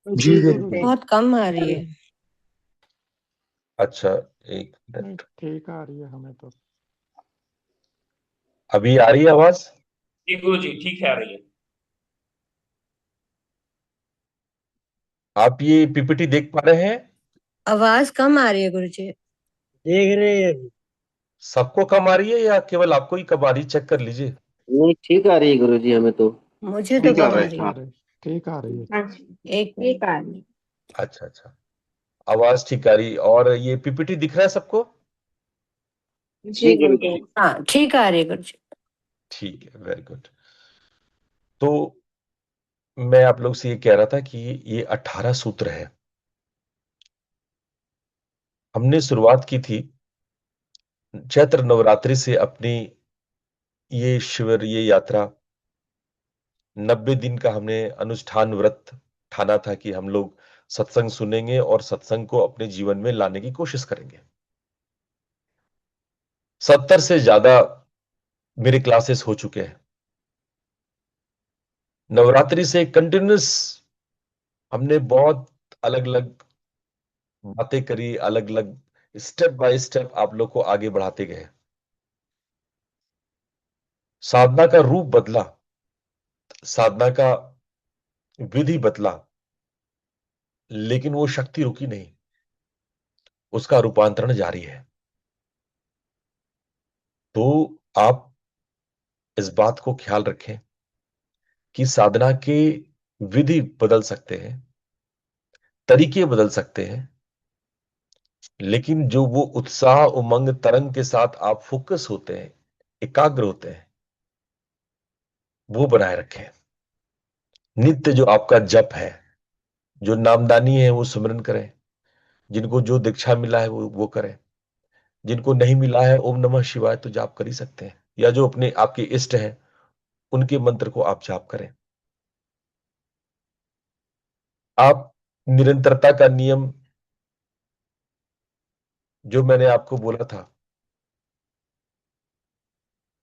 जी गुरुजी। बहुत कम आ रही है। अच्छा, एक नहीं, मिनट। ठीक आ रही है हमें तो। अभी आ रही है आवाज? जी गुरु जी, ठीक है, आ रही है। आप ये पीपीटी देख पा रहे हैं? आवाज कम आ रही है गुरुजी। देख रहे हैं। सबको कम आ रही है या केवल आपको ही कम आ रही है? चेक कर लीजिए। नहीं, ठीक आ रही है गुरुजी हमें तो। मुझे तो ठीक आ कम आ रही रही है, है। ठीक आ रही है। एक ठीक आ रही है। अच्छा अच्छा, आवाज ठीक आ रही। और ये पीपीटी दिख रहा है सबको? जी गुरुजी। हाँ ठीक आ रही है गुरुजी। ठीक है, वेरी गुड। तो मैं आप लोग से ये कह रहा था कि ये 18 सूत्र है। हमने शुरुआत की थी चैत्र नवरात्रि से अपनी ये शिविर, ये यात्रा। 90 दिन का हमने अनुष्ठान व्रत ठाना था कि हम लोग सत्संग सुनेंगे और सत्संग को अपने जीवन में लाने की कोशिश करेंगे। 70 से ज्यादा मेरे क्लासेस हो चुके हैं। नवरात्रि से कंटिन्यूस हमने बहुत अलग अलग बातें करी, अलग अलग स्टेप बाय स्टेप आप लोग को आगे बढ़ाते गए। साधना का रूप बदला, साधना का विधि बदला, लेकिन वो शक्ति रुकी नहीं, उसका रूपांतरण जारी है। तो आप इस बात को ख्याल रखें कि साधना के विधि बदल सकते हैं, तरीके बदल सकते हैं, लेकिन जो वो उत्साह, उमंग, तरंग के साथ आप फोकस होते हैं, एकाग्र होते हैं, वो बनाए रखें। नित्य जो आपका जप है, जो नामदानी है, वो सुमिरन करें। जिनको जो दीक्षा मिला है वो करें। जिनको नहीं मिला है ओम नमः शिवाय तो जाप कर ही सकते हैं, या जो अपने आपके इष्ट हैं उनके मंत्र को आप जाप करें। आप निरंतरता का नियम जो मैंने आपको बोला था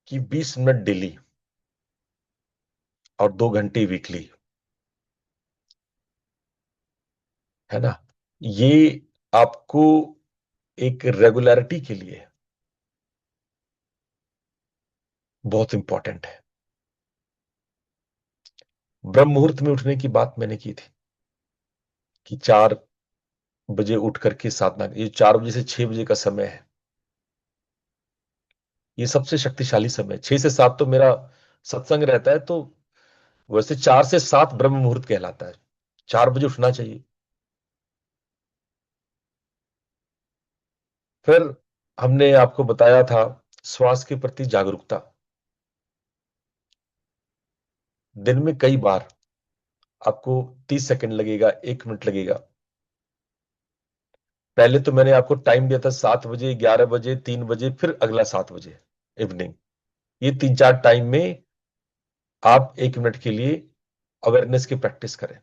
कि 20 मिनट डेली और 2 घंटे वीकली, है ना, ये आपको एक रेगुलरिटी के लिए बहुत इंपॉर्टेंट है। ब्रह्म मुहूर्त में उठने की बात मैंने की थी कि 4 बजे उठ करके साधना। ये 4 बजे से 6 बजे का समय है, ये सबसे शक्तिशाली समय। 6 से 7 तो मेरा सत्संग रहता है, तो वैसे 4 से 7 ब्रह्म मुहूर्त कहलाता है। 4 बजे उठना चाहिए। फिर हमने आपको बताया था श्वास के प्रति जागरूकता। दिन में कई बार आपको 30 सेकंड लगेगा, 1 मिनट लगेगा। पहले तो मैंने आपको टाइम दिया था 7 बजे, 11 बजे, 3 बजे, फिर अगला 7 बजे इवनिंग। ये 3-4 टाइम में आप 1 मिनट के लिए अवेयरनेस की प्रैक्टिस करें।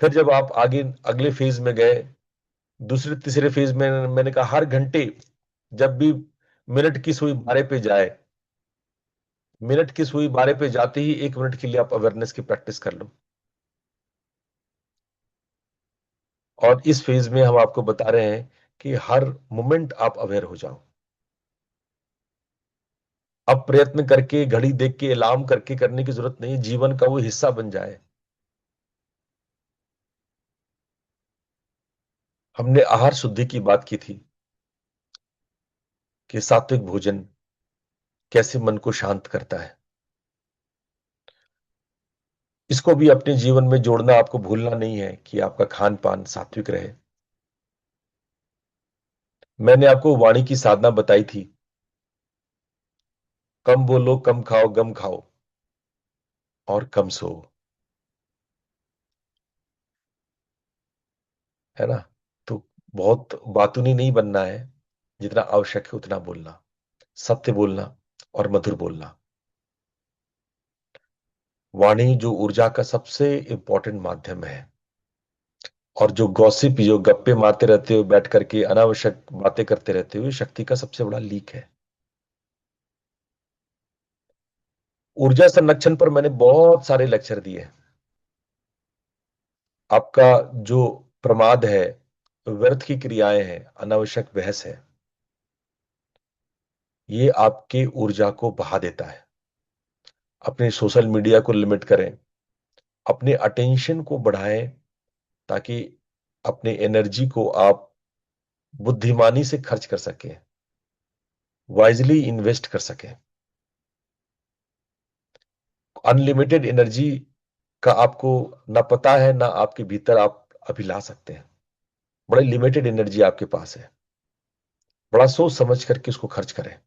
फिर जब आप आगे अगले फेज में गए, दूसरे तीसरे फेज में, मैंने कहा हर घंटे जब भी मिनट की सुई बारह पे जाए, मिनट की सुई बारह पे जाते ही 1 मिनट के लिए आप अवेयरनेस की प्रैक्टिस कर लो। और इस फेज में हम आपको बता रहे हैं कि हर मोमेंट आप अवेयर हो जाओ। अब प्रयत्न करके, घड़ी देख के, अलार्म करके करने की जरूरत नहीं, जीवन का वो हिस्सा बन जाए। हमने आहार शुद्धि की बात की थी कि सात्विक भोजन कैसे मन को शांत करता है। इसको भी अपने जीवन में जोड़ना, आपको भूलना नहीं है कि आपका खान पान सात्विक रहे। मैंने आपको वाणी की साधना बताई थी, कम बोलो, कम खाओ, गम खाओ और कम सो, है ना। तो बहुत बातूनी नहीं बनना है, जितना आवश्यक है उतना बोलना, सत्य बोलना और मधुर बोलना। वाणी जो ऊर्जा का सबसे इंपॉर्टेंट माध्यम है, और जो गॉसिप, जो गप्पे मारते रहते हो बैठ करके, अनावश्यक बातें करते रहते हो, ये शक्ति का सबसे बड़ा लीक है। ऊर्जा संरक्षण पर मैंने बहुत सारे लेक्चर दिए हैं। आपका जो प्रमाद है, व्यर्थ की क्रियाएं हैं, अनावश्यक बहस है, ये आपके ऊर्जा को बहा देता है। अपने सोशल मीडिया को लिमिट करें, अपने अटेंशन को बढ़ाएं, ताकि अपने एनर्जी को आप बुद्धिमानी से खर्च कर सकें, वाइजली इन्वेस्ट कर सकें। अनलिमिटेड एनर्जी का आपको ना पता है, ना आपके भीतर आप अभी ला सकते हैं। बड़ी लिमिटेड एनर्जी आपके पास है, बड़ा सोच समझ करके उसको खर्च करें।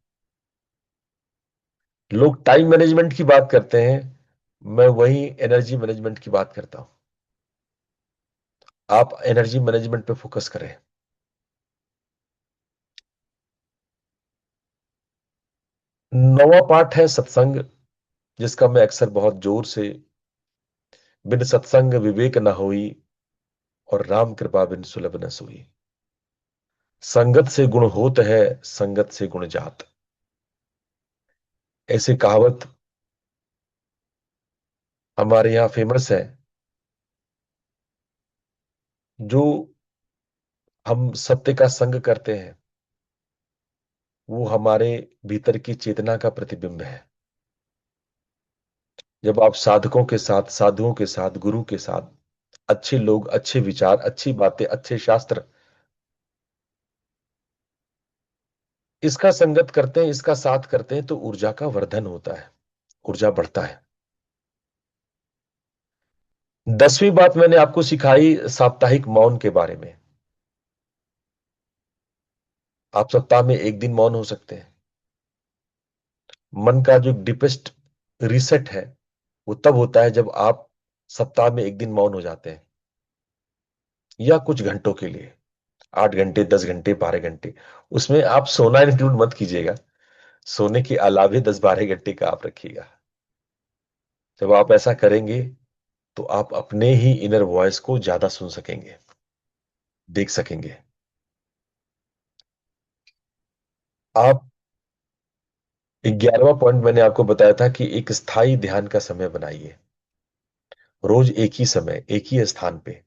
लोग टाइम मैनेजमेंट की बात करते हैं, मैं वही एनर्जी मैनेजमेंट की बात करता हूं। आप एनर्जी मैनेजमेंट पे फोकस करें। नौवां पार्ट है सत्संग, जिसका मैं अक्सर बहुत जोर से, बिन सत्संग विवेक न होई, और राम कृपा बिन सुलभ न सोई। संगत से गुण होत है, संगत से गुण जात। ऐसे कहावत हमारे यहां फेमस है। जो हम सत्य का संग करते हैं, वो हमारे भीतर की चेतना का प्रतिबिंब है। जब आप साधकों के साथ, साधुओं के साथ, गुरु के साथ, अच्छे लोग, अच्छे विचार, अच्छी बातें, अच्छे शास्त्र, इसका संगत करते हैं, इसका साथ करते हैं, तो ऊर्जा का वर्धन होता है, ऊर्जा बढ़ता है। 10वीं बात मैंने आपको सिखाई साप्ताहिक मौन के बारे में। आप सप्ताह में एक दिन मौन हो सकते हैं। मन का जो डीपेस्ट रीसेट है, वो तब होता है जब आप सप्ताह में एक दिन मौन हो जाते हैं, या कुछ घंटों के लिए, 8 घंटे, 10 घंटे, 12 घंटे। उसमें आप सोना इंक्लूड मत कीजिएगा, सोने के अलावे 10-12 घंटे का आप रखिएगा। जब आप ऐसा करेंगे, तो आप अपने ही इनर वॉइस को ज्यादा सुन सकेंगे, देख सकेंगे। आप 11वां पॉइंट मैंने आपको बताया था कि एक स्थायी ध्यान का समय बनाइए, रोज एक ही समय, एक ही स्थान पे।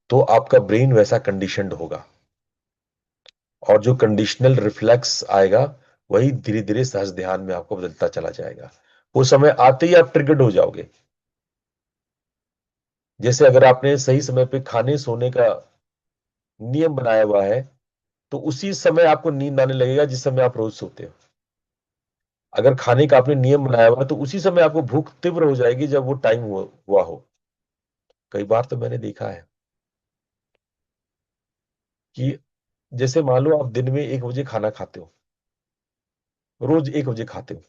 तो आपका ब्रेन वैसा कंडीशनड होगा, और जो कंडीशनल रिफ्लेक्स आएगा, वही धीरे धीरे सहज ध्यान में आपको बदलता चला जाएगा। वो समय आते ही आप ट्रिगर्ड हो जाओगे। जैसे अगर आपने सही समय पे खाने सोने का नियम बनाया हुआ है, तो उसी समय आपको नींद आने लगेगा जिस समय आप रोज सोते हो। अगर खाने का आपने नियम बनाया हुआ है, तो उसी समय आपको भूख तीव्र हो जाएगी जब वो टाइम हुआ हो। कई बार तो मैंने देखा है कि जैसे मान लो आप दिन में 1 बजे खाना खाते हो, रोज 1 बजे खाते हो,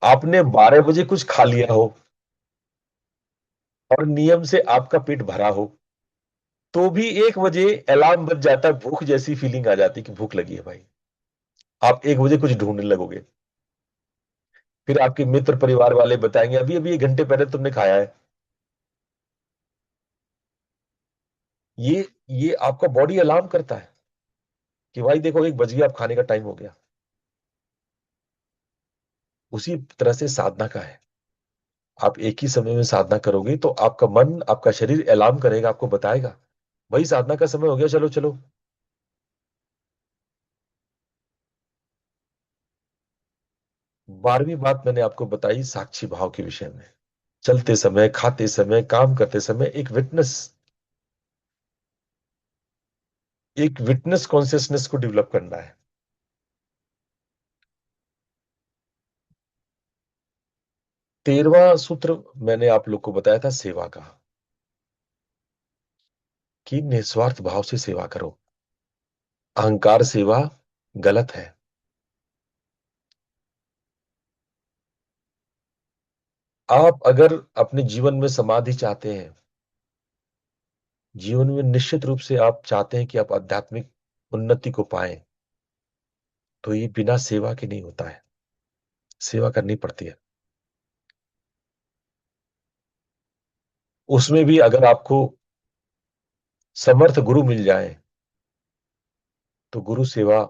आपने 12 बजे कुछ खा लिया हो, और नियम से आपका पेट भरा हो, तो भी 1 बजे अलार्म बज जाता है, भूख जैसी फीलिंग आ जाती है कि भूख लगी है भाई। आप 1 बजे कुछ ढूंढने लगोगे। फिर आपके मित्र परिवार वाले बताएंगे, अभी अभी 1 घंटे पहले तुमने खाया है। ये आपका बॉडी अलार्म करता है कि भाई देखो 1 बज गया, अब खाने का टाइम हो गया। उसी तरह से साधना का है। आप एक ही समय में साधना करोगे, तो आपका मन, आपका शरीर अलार्म करेगा, आपको बताएगा भाई साधना का समय हो गया, चलो चलो। 12वीं बात मैंने आपको बताई साक्षी भाव के विषय में। चलते समय, खाते समय, काम करते समय एक विटनेस कॉन्शियसनेस को डेवलप करना है। 13वां सूत्र मैंने आप लोग को बताया था सेवा का, कि निस्वार्थ भाव से सेवा करो। अहंकार सेवा गलत है। आप अगर अपने जीवन में समाधि चाहते हैं, जीवन में निश्चित रूप से आप चाहते हैं कि आप आध्यात्मिक उन्नति को पाएं, तो ये बिना सेवा के नहीं होता है, सेवा करनी पड़ती है। उसमें भी अगर आपको समर्थ गुरु मिल जाए तो गुरु सेवा,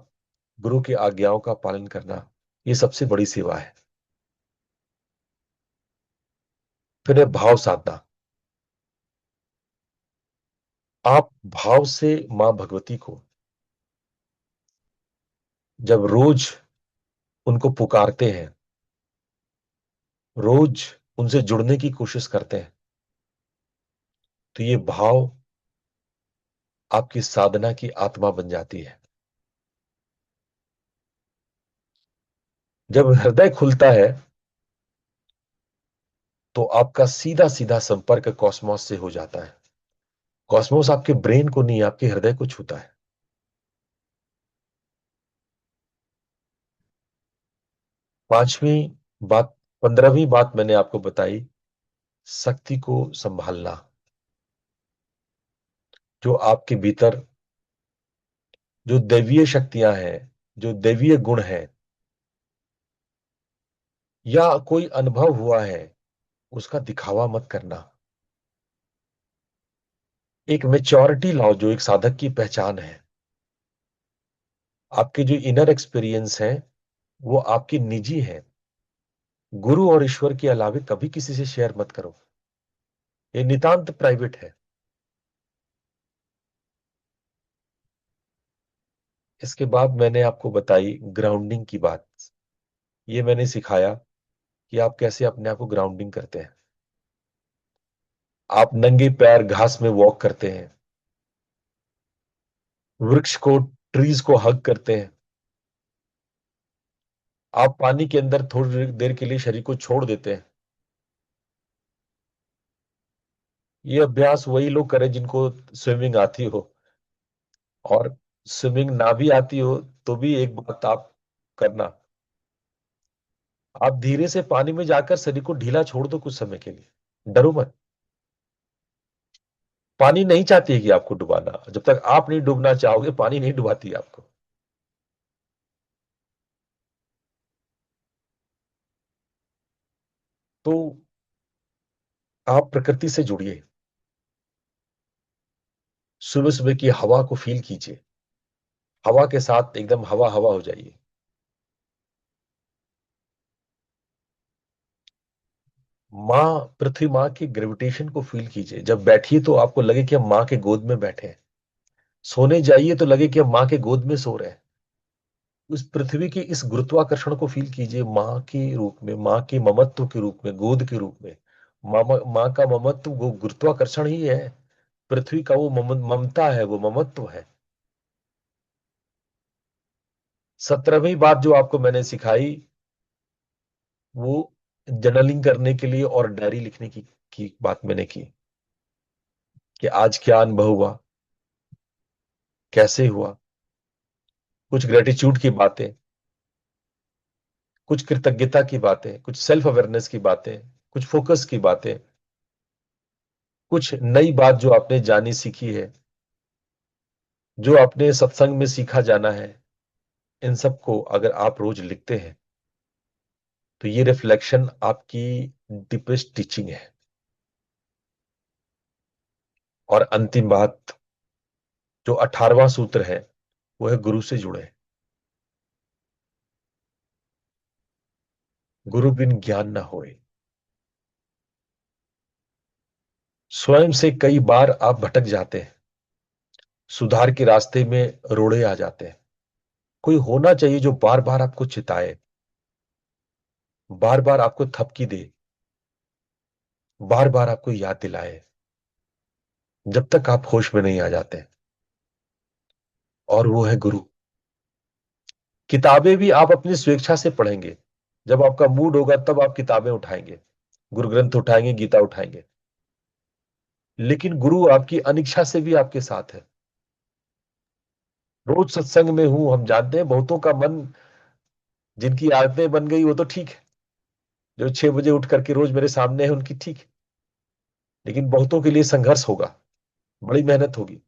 गुरु की आज्ञाओं का पालन करना, ये सबसे बड़ी सेवा है। फिर है भाव साधना। आप भाव से मां भगवती को जब रोज उनको पुकारते हैं, रोज उनसे जुड़ने की कोशिश करते हैं, तो ये भाव आपकी साधना की आत्मा बन जाती है। जब हृदय खुलता है तो आपका सीधा सीधा संपर्क कॉस्मोस से हो जाता है। कॉस्मोस आपके ब्रेन को नहीं, आपके हृदय को छूता है। पांचवी बात, 15वीं बात मैंने आपको बताई, शक्ति को संभालना। जो आपके भीतर जो दैवीय शक्तियां हैं, जो दैवीय गुण है, या कोई अनुभव हुआ है, उसका दिखावा मत करना। एक मेच्योरिटी लाओ, जो एक साधक की पहचान है। आपके जो इनर एक्सपीरियंस है वो आपकी निजी है, गुरु और ईश्वर के अलावे कभी किसी से शेयर मत करो, ये नितांत प्राइवेट है। इसके बाद मैंने आपको बताई ग्राउंडिंग की बात। ये मैंने सिखाया कि आप कैसे अपने आप को ग्राउंडिंग करते हैं। आप नंगे पैर घास में वॉक करते हैं, वृक्ष को, ट्रीज को हग करते हैं, आप पानी के अंदर थोड़ी देर के लिए शरीर को छोड़ देते हैं। ये अभ्यास वही लोग करें जिनको स्विमिंग आती हो, और स्विमिंग ना भी आती हो तो भी एक बात आप करना, आप धीरे से पानी में जाकर शरीर को ढीला छोड़ दो कुछ समय के लिए, डरो मत। पानी नहीं चाहती है कि आपको डुबाना, जब तक आप नहीं डूबना चाहोगे पानी नहीं डुबाती आपको। तो आप प्रकृति से जुड़िए, सुबह सुबह की हवा को फील कीजिए, हवा के साथ एकदम हवा हवा हो जाइए। माँ, पृथ्वी माँ की ग्रेविटेशन को फील कीजिए। जब बैठिए तो आपको लगे कि हम माँ के गोद में बैठे हैं, सोने जाइए तो लगे कि हम माँ के गोद में सो रहे हैं। उस पृथ्वी की इस गुरुत्वाकर्षण को फील कीजिए, माँ के रूप में, माँ के ममत्व के रूप में, गोद के रूप में। माँ का ममत्व वो गुरुत्वाकर्षण ही है, पृथ्वी का वो ममता है, वो ममत्व है। 17वीं बात जो आपको मैंने सिखाई वो जर्नलिंग करने के लिए और डायरी लिखने की बात मैंने की, कि आज क्या अनुभव हुआ, कैसे हुआ, कुछ ग्रेटिट्यूड की बातें, कुछ कृतज्ञता की बातें, कुछ सेल्फ अवेयरनेस की बातें, कुछ फोकस की बातें, कुछ नई बात जो आपने जानी सीखी है, जो आपने सत्संग में सीखा जाना है। इन सब को अगर आप रोज लिखते हैं तो ये रिफ्लेक्शन आपकी डीपेस्ट टीचिंग है। और अंतिम बात, जो 18वां सूत्र है, वो है गुरु से जुड़े। गुरु बिन ज्ञान न होए। स्वयं से कई बार आप भटक जाते हैं, सुधार के रास्ते में रोड़े आ जाते हैं। कोई होना चाहिए जो बार बार आपको चिताए, बार बार आपको थपकी दे, बार बार आपको याद दिलाए, जब तक आप होश में नहीं आ जाते। और वो है गुरु। किताबें भी आप अपनी स्वेच्छा से पढ़ेंगे, जब आपका मूड होगा तब आप किताबें उठाएंगे, गुरु ग्रंथ उठाएंगे, गीता उठाएंगे। लेकिन गुरु आपकी अनिच्छा से भी आपके साथ है। रोज सत्संग में हूं, हम जानते हैं बहुतों का मन, जिनकी आदतें बन गई वो तो ठीक है, जो 6 बजे उठ करके रोज मेरे सामने है उनकी ठीक है। लेकिन बहुतों के लिए संघर्ष होगा, बड़ी मेहनत होगी।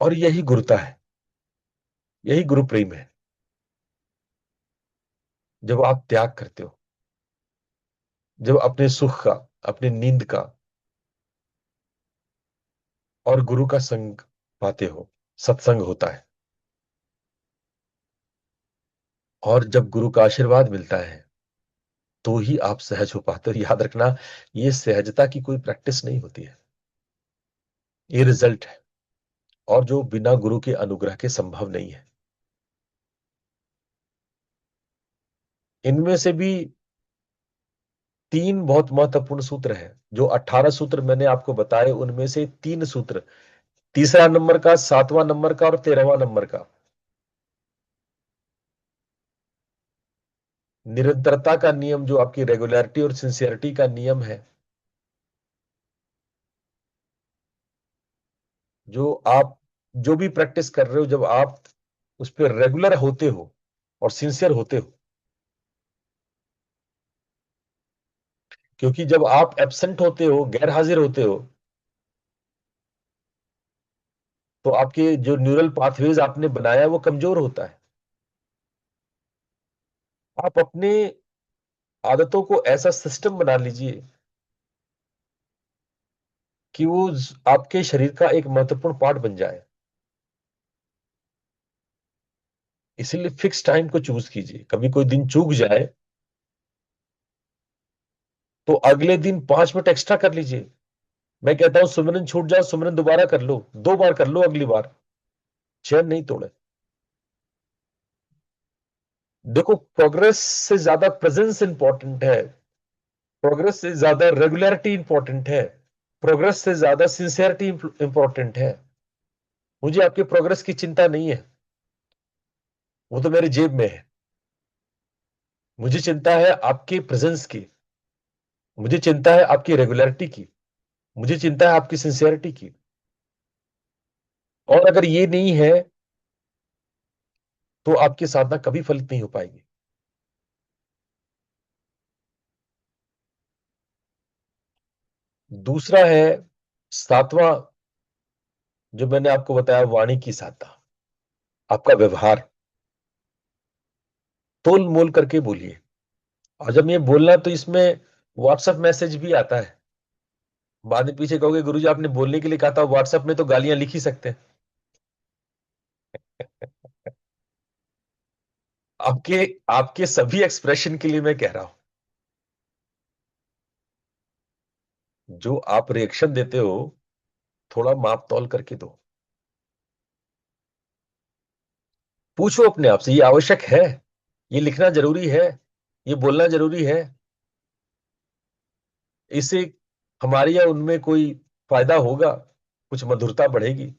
और यही गुरुता है, यही गुरु प्रेम है। जब आप त्याग करते हो, जब अपने सुख का, अपनी नींद का, और गुरु का संग पाते हो, सत्संग होता है, और जब गुरु का आशीर्वाद मिलता है तो ही आप सहज हो पाते हो। याद रखना, ये सहजता की कोई प्रैक्टिस नहीं होती है, ये रिजल्ट है, और जो बिना गुरु के अनुग्रह के संभव नहीं है। इनमें से भी 3 बहुत महत्वपूर्ण सूत्र हैं। जो 18 सूत्र मैंने आपको बताए, उनमें से 3 सूत्र, तीसरा नंबर का, 7वां नंबर का और 13वां नंबर का, निरंतरता का नियम, जो आपकी रेगुलरिटी और सिंसियरिटी का नियम है, जो आप जो भी प्रैक्टिस कर रहे हो, जब आप उस पर रेगुलर होते हो और सिंसियर होते हो, क्योंकि जब आप एब्सेंट होते हो, गैर हाजिर होते हो, तो आपके जो न्यूरल पाथवेज आपने बनाया है वो कमजोर होता है। आप अपने आदतों को ऐसा सिस्टम बना लीजिए कि वो आपके शरीर का एक महत्वपूर्ण पार्ट बन जाए। इसीलिए फिक्स टाइम को चूज कीजिए। कभी कोई दिन चूक जाए तो अगले दिन 5 मिनट एक्स्ट्रा कर लीजिए। मैं कहता हूं सुमिरन छूट जाओ, सुमिरन दोबारा कर लो, 2 बार कर लो, अगली बार चैन नहीं तोड़े। देखो, प्रोग्रेस से ज्यादा प्रेजेंस इंपॉर्टेंट है, प्रोग्रेस से ज्यादा रेगुलरिटी इंपॉर्टेंट है, प्रोग्रेस से ज्यादा सिंसियरिटी इंपॉर्टेंट है। मुझे आपके प्रोग्रेस की चिंता नहीं है, वो तो मेरी जेब में है। मुझे चिंता है आपके प्रेजेंस की, मुझे चिंता है आपकी रेगुलरिटी की, मुझे चिंता है आपकी सिंसियरिटी की। और अगर ये नहीं है तो आपकी साधना कभी फलित नहीं हो पाएगी। दूसरा है, 7वां, जो मैंने आपको बताया, वाणी की साधना, आपका व्यवहार तोल मोल करके बोलिए। और जब ये बोलना, तो इसमें व्हाट्सएप मैसेज भी आता है। बाद में पीछे कहोगे गुरुजी आपने बोलने के लिए कहा था, व्हाट्सएप में तो गालियां लिख ही सकते हैं। आपके आपके सभी एक्सप्रेशन के लिए मैं कह रहा हूं, जो आप रिएक्शन देते हो, थोड़ा माप तौल करके दो। पूछो अपने आप से, ये आवश्यक है, ये लिखना जरूरी है, ये बोलना जरूरी है, इससे हमारी या उनमें कोई फायदा होगा, कुछ मधुरता बढ़ेगी,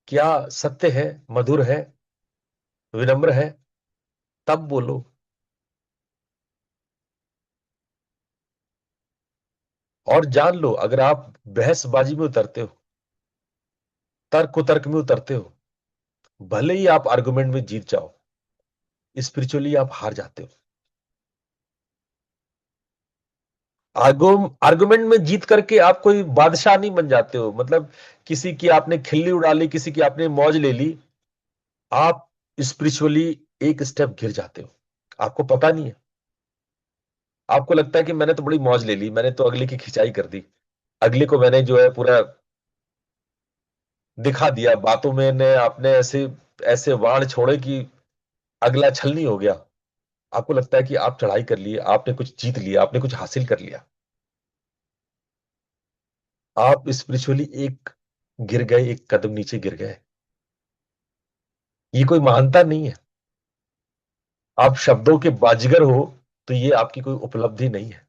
क्या सत्य है, मधुर है, विनम्र है, तब बोलो। और जान लो, अगर आप बहसबाजी में उतरते हो, तर्क कुतर्क में उतरते हो, भले ही आप आर्गुमेंट में जीत जाओ, स्पिरिचुअली आप हार जाते हो। आर्गुमेंट में जीत करके आप कोई बादशाह नहीं बन जाते हो, मतलब किसी की आपने खिल्ली उड़ा ली, किसी की आपने मौज ले ली, आप स्पिरिचुअली एक स्टेप गिर जाते हो। आपको पता नहीं है, आपको लगता है कि मैंने तो बड़ी मौज ले ली, मैंने तो अगले की खिंचाई कर दी, अगले को मैंने जो है पूरा दिखा दिया, बातों में ने आपने ऐसे ऐसे वाण छोड़े कि अगला छलनी हो गया। आपको लगता है कि आप चढ़ाई कर लिए, आपने कुछ जीत लिया, आपने कुछ हासिल कर लिया। आप स्पिरिचुअली एक गिर गए, एक कदम नीचे गिर गए। ये कोई महानता नहीं है। आप शब्दों के बाजीगर हो, तो ये आपकी कोई उपलब्धि नहीं है।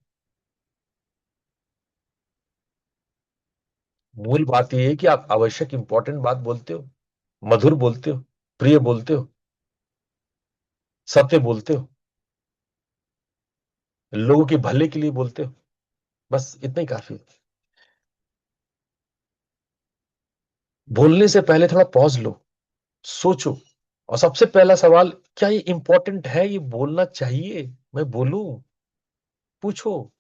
मूल बात यह है कि आप आवश्यक इंपॉर्टेंट बात बोलते हो, मधुर बोलते हो, प्रिय बोलते हो, सत्य बोलते हो, लोगों के भले के लिए बोलते हो। बस इतना ही काफी है। बोलने से पहले थोड़ा पॉज लो, सोचो, और सबसे पहला सवाल, क्या ये इंपॉर्टेंट है, ये बोलना चाहिए, मैं बोलूं? पूछो।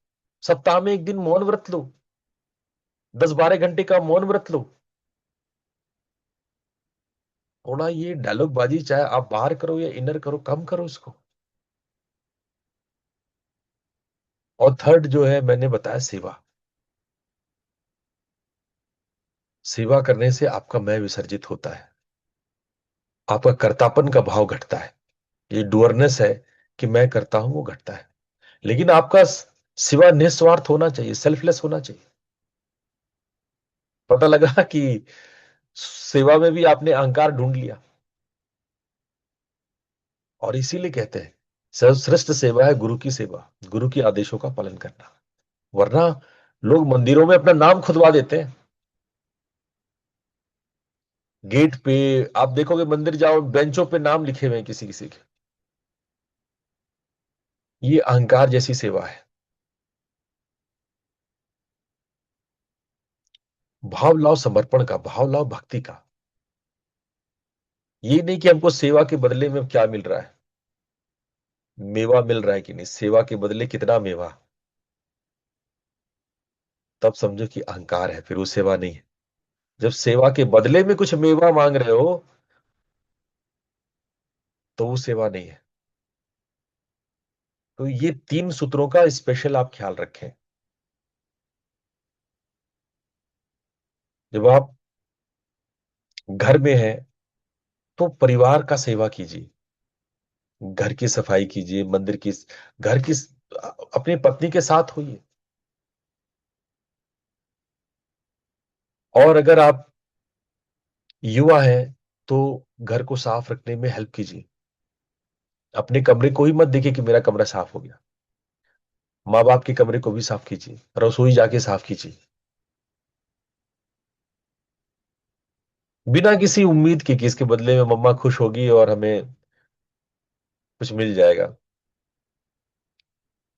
सप्ताह में एक दिन मौन व्रत लो, 10-12 घंटे का मौन व्रत लो। थोड़ा ये डायलॉग बाजी, चाहे आप बाहर करो या इनर करो, कम करो इसको। और थर्ड जो है, मैंने बताया, सेवा। सेवा करने से आपका मैं विसर्जित होता है, आपका कर्तापन का भाव घटता है। ये डुअरनेस है कि मैं करता हूं, वो घटता है। लेकिन आपका सेवा निस्वार्थ होना चाहिए, सेल्फलेस होना चाहिए। पता लगा कि सेवा में भी आपने अहंकार ढूंढ लिया, और इसीलिए कहते हैं सर्वश्रेष्ठ सेवा है गुरु की सेवा, गुरु के आदेशों का पालन करना। वरना लोग मंदिरों में अपना नाम खुदवा देते हैं। गेट पे आप देखोगे, मंदिर जाओ, बेंचों पे नाम लिखे हुए हैं किसी किसी के। ये अहंकार जैसी सेवा है। भाव लाओ समर्पण का, भाव लाओ भक्ति का। ये नहीं कि हमको सेवा के बदले में क्या मिल रहा है, मेवा मिल रहा है कि नहीं, सेवा के बदले कितना मेवा, तब समझो कि अहंकार है, फिर वो सेवा नहीं है। जब सेवा के बदले में कुछ मेवा मांग रहे हो तो वो सेवा नहीं है। तो ये 3 सूत्रों का स्पेशल आप ख्याल रखें। जब आप घर में हैं तो परिवार का सेवा कीजिए, घर की सफाई कीजिए, मंदिर की, घर की, अपनी पत्नी के साथ होइए। और अगर आप युवा हैं तो घर को साफ रखने में हेल्प कीजिए। अपने कमरे को ही मत देखिए कि मेरा कमरा साफ हो गया, माँ बाप के कमरे को भी साफ कीजिए, रसोई जाके साफ कीजिए, बिना किसी उम्मीद के कि इसके बदले में मम्मा खुश होगी और हमें कुछ मिल जाएगा।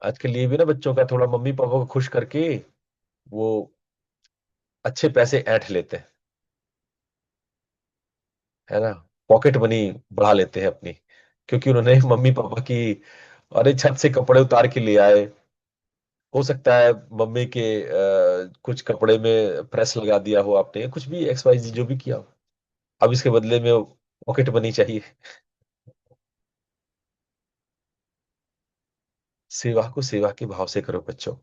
आजकल ये भी ना, बच्चों का थोड़ा मम्मी पापा को खुश करके वो अच्छे पैसे ऐंठ लेते हैं, है ना, पॉकेट मनी बढ़ा लेते हैं अपनी, क्योंकि उन्होंने मम्मी पापा की, अरे छत से कपड़े उतार के ले आए, हो सकता है मम्मी के कुछ कपड़े में प्रेस लगा दिया हो आपने, कुछ भी एक्स वाई जी जो भी किया हो, अब इसके बदले में पॉकेट मनी चाहिए। सेवा को सेवा के भाव से करो बच्चों,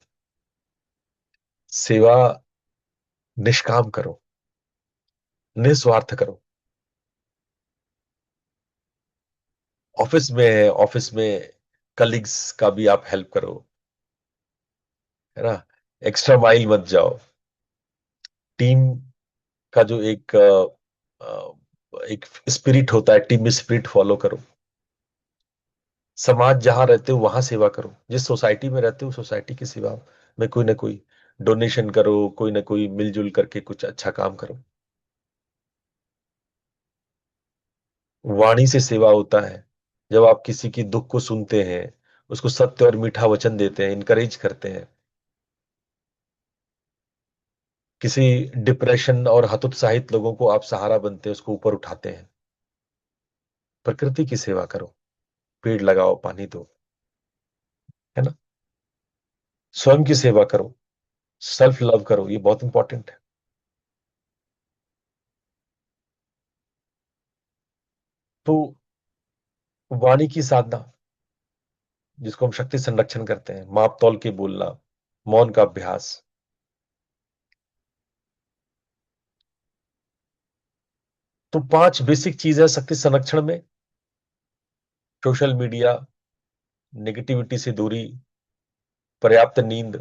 सेवा निष्काम करो, निस्वार्थ करो। ऑफिस में है, ऑफिस में कलीग्स का भी आप हेल्प करो, है ना, एक्स्ट्रा माइल मत जाओ। टीम का जो एक स्पिरिट होता है, टीम स्पिरिट फॉलो करो। समाज जहां रहते हो वहां सेवा करो, जिस सोसाइटी में रहते हो सोसाइटी की सेवा में कोई ना कोई डोनेशन करो, कोई ना कोई मिलजुल करके कुछ अच्छा काम करो। वाणी से सेवा होता है, जब आप किसी की दुख को सुनते हैं, उसको सत्य और मीठा वचन देते हैं, इनकरेज करते हैं, किसी डिप्रेशन और हतोत्साहित लोगों को आप सहारा बनते हैं, उसको ऊपर उठाते हैं। प्रकृति की सेवा करो, पेड़ लगाओ, पानी दो, है ना, स्वयं की सेवा करो, सेल्फ लव करो, ये बहुत इंपॉर्टेंट है। तो वाणी की साधना, जिसको हम शक्ति संरक्षण करते हैं, माप तौल के बोलना, मौन का अभ्यास। तो 5 बेसिक चीज है शक्ति संरक्षण में: सोशल मीडिया, नेगेटिविटी से दूरी, पर्याप्त नींद,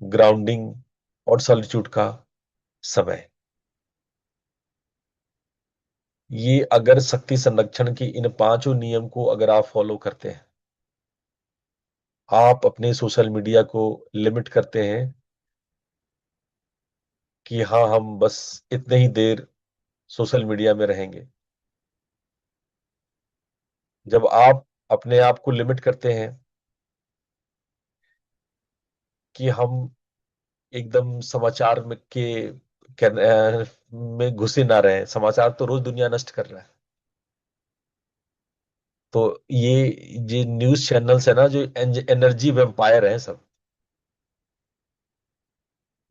ग्राउंडिंग और सॉलिट्यूड का समय। ये अगर शक्ति संरक्षण के इन 5 नियम को अगर आप फॉलो करते हैं, आप अपने सोशल मीडिया को लिमिट करते हैं कि हाँ हम बस इतने ही देर सोशल मीडिया में रहेंगे। जब आप अपने आप को लिमिट करते हैं कि हम एकदम समाचार में घुसे ना रहे, समाचार तो रोज दुनिया नष्ट कर रहा है। तो ये न्यूज चैनल्स है ना, जो एनर्जी वेम्पायर हैं सब,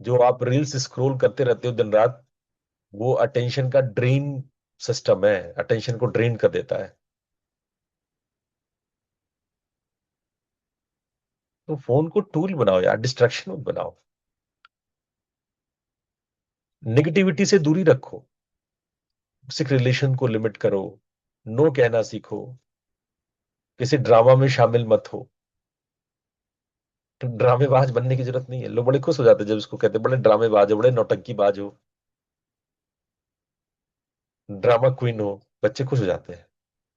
जो आप रील्स स्क्रॉल करते रहते हो दिन रात, वो अटेंशन का ड्रेन सिस्टम है, अटेंशन को ड्रेन कर देता है। तो फोन को टूल बनाओ यार, डिस्ट्रैक्शन मत बनाओ। नेगेटिविटी से दूरी रखो, टॉक्सिक रिलेशन को लिमिट करो, नो कहना सीखो, किसी ड्रामा में शामिल मत हो। तो ड्रामेबाज बनने की जरूरत नहीं है। लोग बड़े खुश हो जाते हैं जब इसको कहते हैं बड़े ड्रामेबाज हो, बड़े नौटंकीबाज हो, ड्रामा क्वीन हो, बच्चे खुश हो जाते हैं।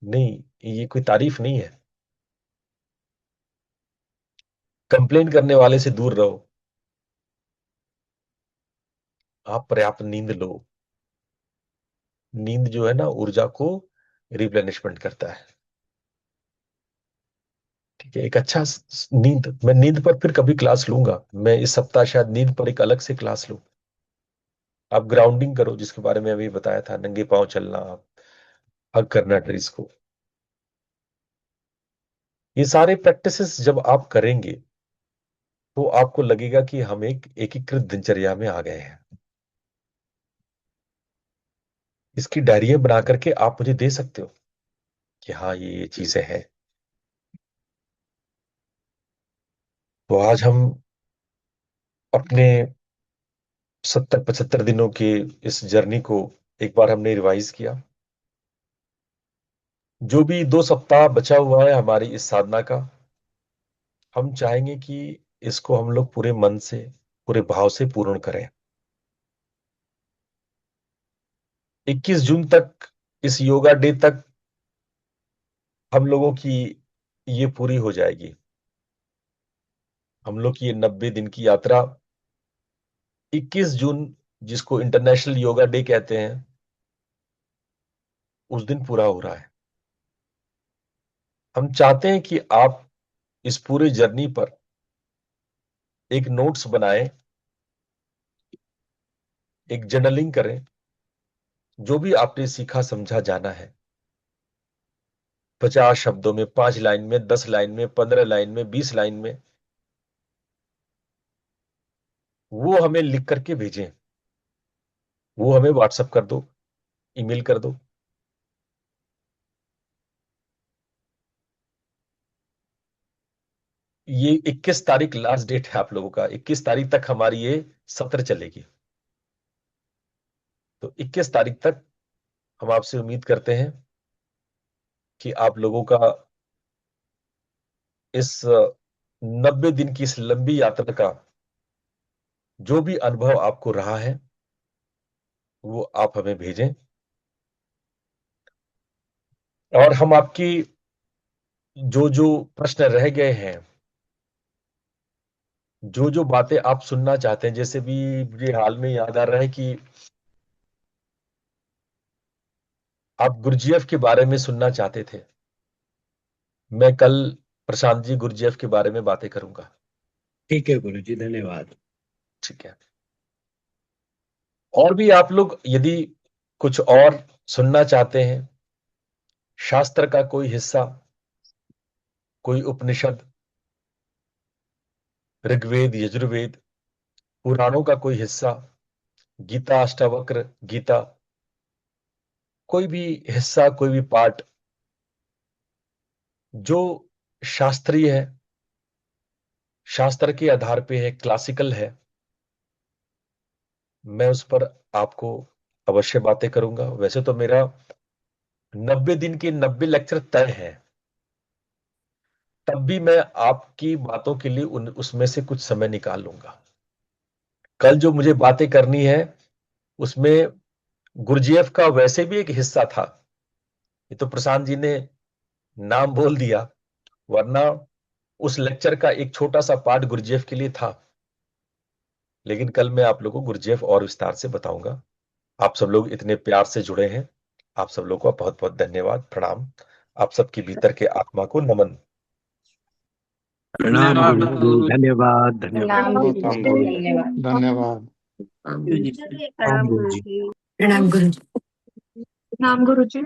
नहीं, ये कोई तारीफ नहीं है। कंप्लेन करने वाले से दूर रहो। आप पर्याप्त नींद लो। नींद जो है ना, ऊर्जा को रिप्लेनिशमेंट करता है। ठीक है, एक अच्छा नींद, मैं नींद पर फिर कभी क्लास लूंगा। मैं इस सप्ताह शायद नींद पर एक अलग से क्लास लूं। आप ग्राउंडिंग करो, जिसके बारे में अभी बताया था, नंगे पांव चलना, हग करना ट्रीज को। ये सारे प्रैक्टिसेस जब आप करेंगे तो आपको लगेगा कि हम एक एकीकृत दिनचर्या में आ गए हैं। इसकी डायरिया बना करके आप मुझे दे सकते हो कि हाँ ये चीजें हैं। तो आज हम अपने 70-75 दिनों के इस जर्नी को एक बार हमने रिवाइज किया। जो भी 2 सप्ताह बचा हुआ है हमारी इस साधना का, हम चाहेंगे कि इसको हम लोग पूरे मन से, पूरे भाव से पूर्ण करें। 21 जून तक, इस योगा डे तक हम लोगों की ये पूरी हो जाएगी। हम लोग की ये 90 दिन की यात्रा 21 जून, जिसको इंटरनेशनल योगा डे कहते हैं, उस दिन पूरा हो रहा है। हम चाहते हैं कि आप इस पूरे जर्नी पर एक नोट्स बनाएं, एक जर्नलिंग करें। जो भी आपने सीखा समझा जाना है, 50 शब्दों में, 5 लाइन में, 10 लाइन में, 15 लाइन में, 20 लाइन में, वो हमें लिख करके भेजें। वो हमें व्हाट्सएप कर दो, ईमेल कर दो। ये 21 तारीख लास्ट डेट है आप लोगों का। 21 तारीख तक हमारी ये सत्र चलेगी। तो 21 तारीख तक हम आपसे उम्मीद करते हैं कि आप लोगों का इस 90 दिन की इस लंबी यात्रा का जो भी अनुभव आपको रहा है, वो आप हमें भेजें। और हम आपकी जो जो प्रश्न रह गए हैं, जो जो बातें आप सुनना चाहते हैं, जैसे भी मुझे हाल में याद आ रहा है कि आप गुरुजीएफ के बारे में सुनना चाहते थे। मैं कल प्रशांत जी गुरुजीएफ के बारे में बातें करूंगा। ठीक है गुरु जी, धन्यवाद। ठीक है। और भी आप लोग यदि कुछ और सुनना चाहते हैं, शास्त्र का कोई हिस्सा, कोई उपनिषद, ऋग्वेद, यजुर्वेद, पुराणों का कोई हिस्सा, गीता, अष्टावक्र गीता, कोई भी हिस्सा, कोई भी पार्ट जो शास्त्रीय है, शास्त्र के आधार पे है, क्लासिकल है, मैं उस पर आपको अवश्य बातें करूंगा। वैसे तो मेरा 90 दिन के 90 लेक्चर तय है, तब भी मैं आपकी बातों के लिए उसमें से कुछ समय निकाल लूंगा। कल जो मुझे बातें करनी है उसमें गुरजीएफ का वैसे भी एक हिस्सा था। ये तो प्रशांत जी ने नाम बोल दिया, वरना उस लेक्चर का एक छोटा सा पार्ट गुरजीएफ के लिए था। लेकिन कल मैं आप लोगों को गुरजीएफ और विस्तार से बताऊंगा। आप सब लोग इतने प्यार से जुड़े हैं, आप सब लोगों का बहुत बहुत धन्यवाद, प्रणाम। आप सबके भीतर के आत्मा को नमन। प्रणाम धन्यवाद गुरु जी, गुरु। धन्यवाद धन्यवाद। बहुत उत्तम गुरु जी, धन्यवाद। प्रणाम गुरु जी। प्रणाम गुरु जी। नाम गुरु जी।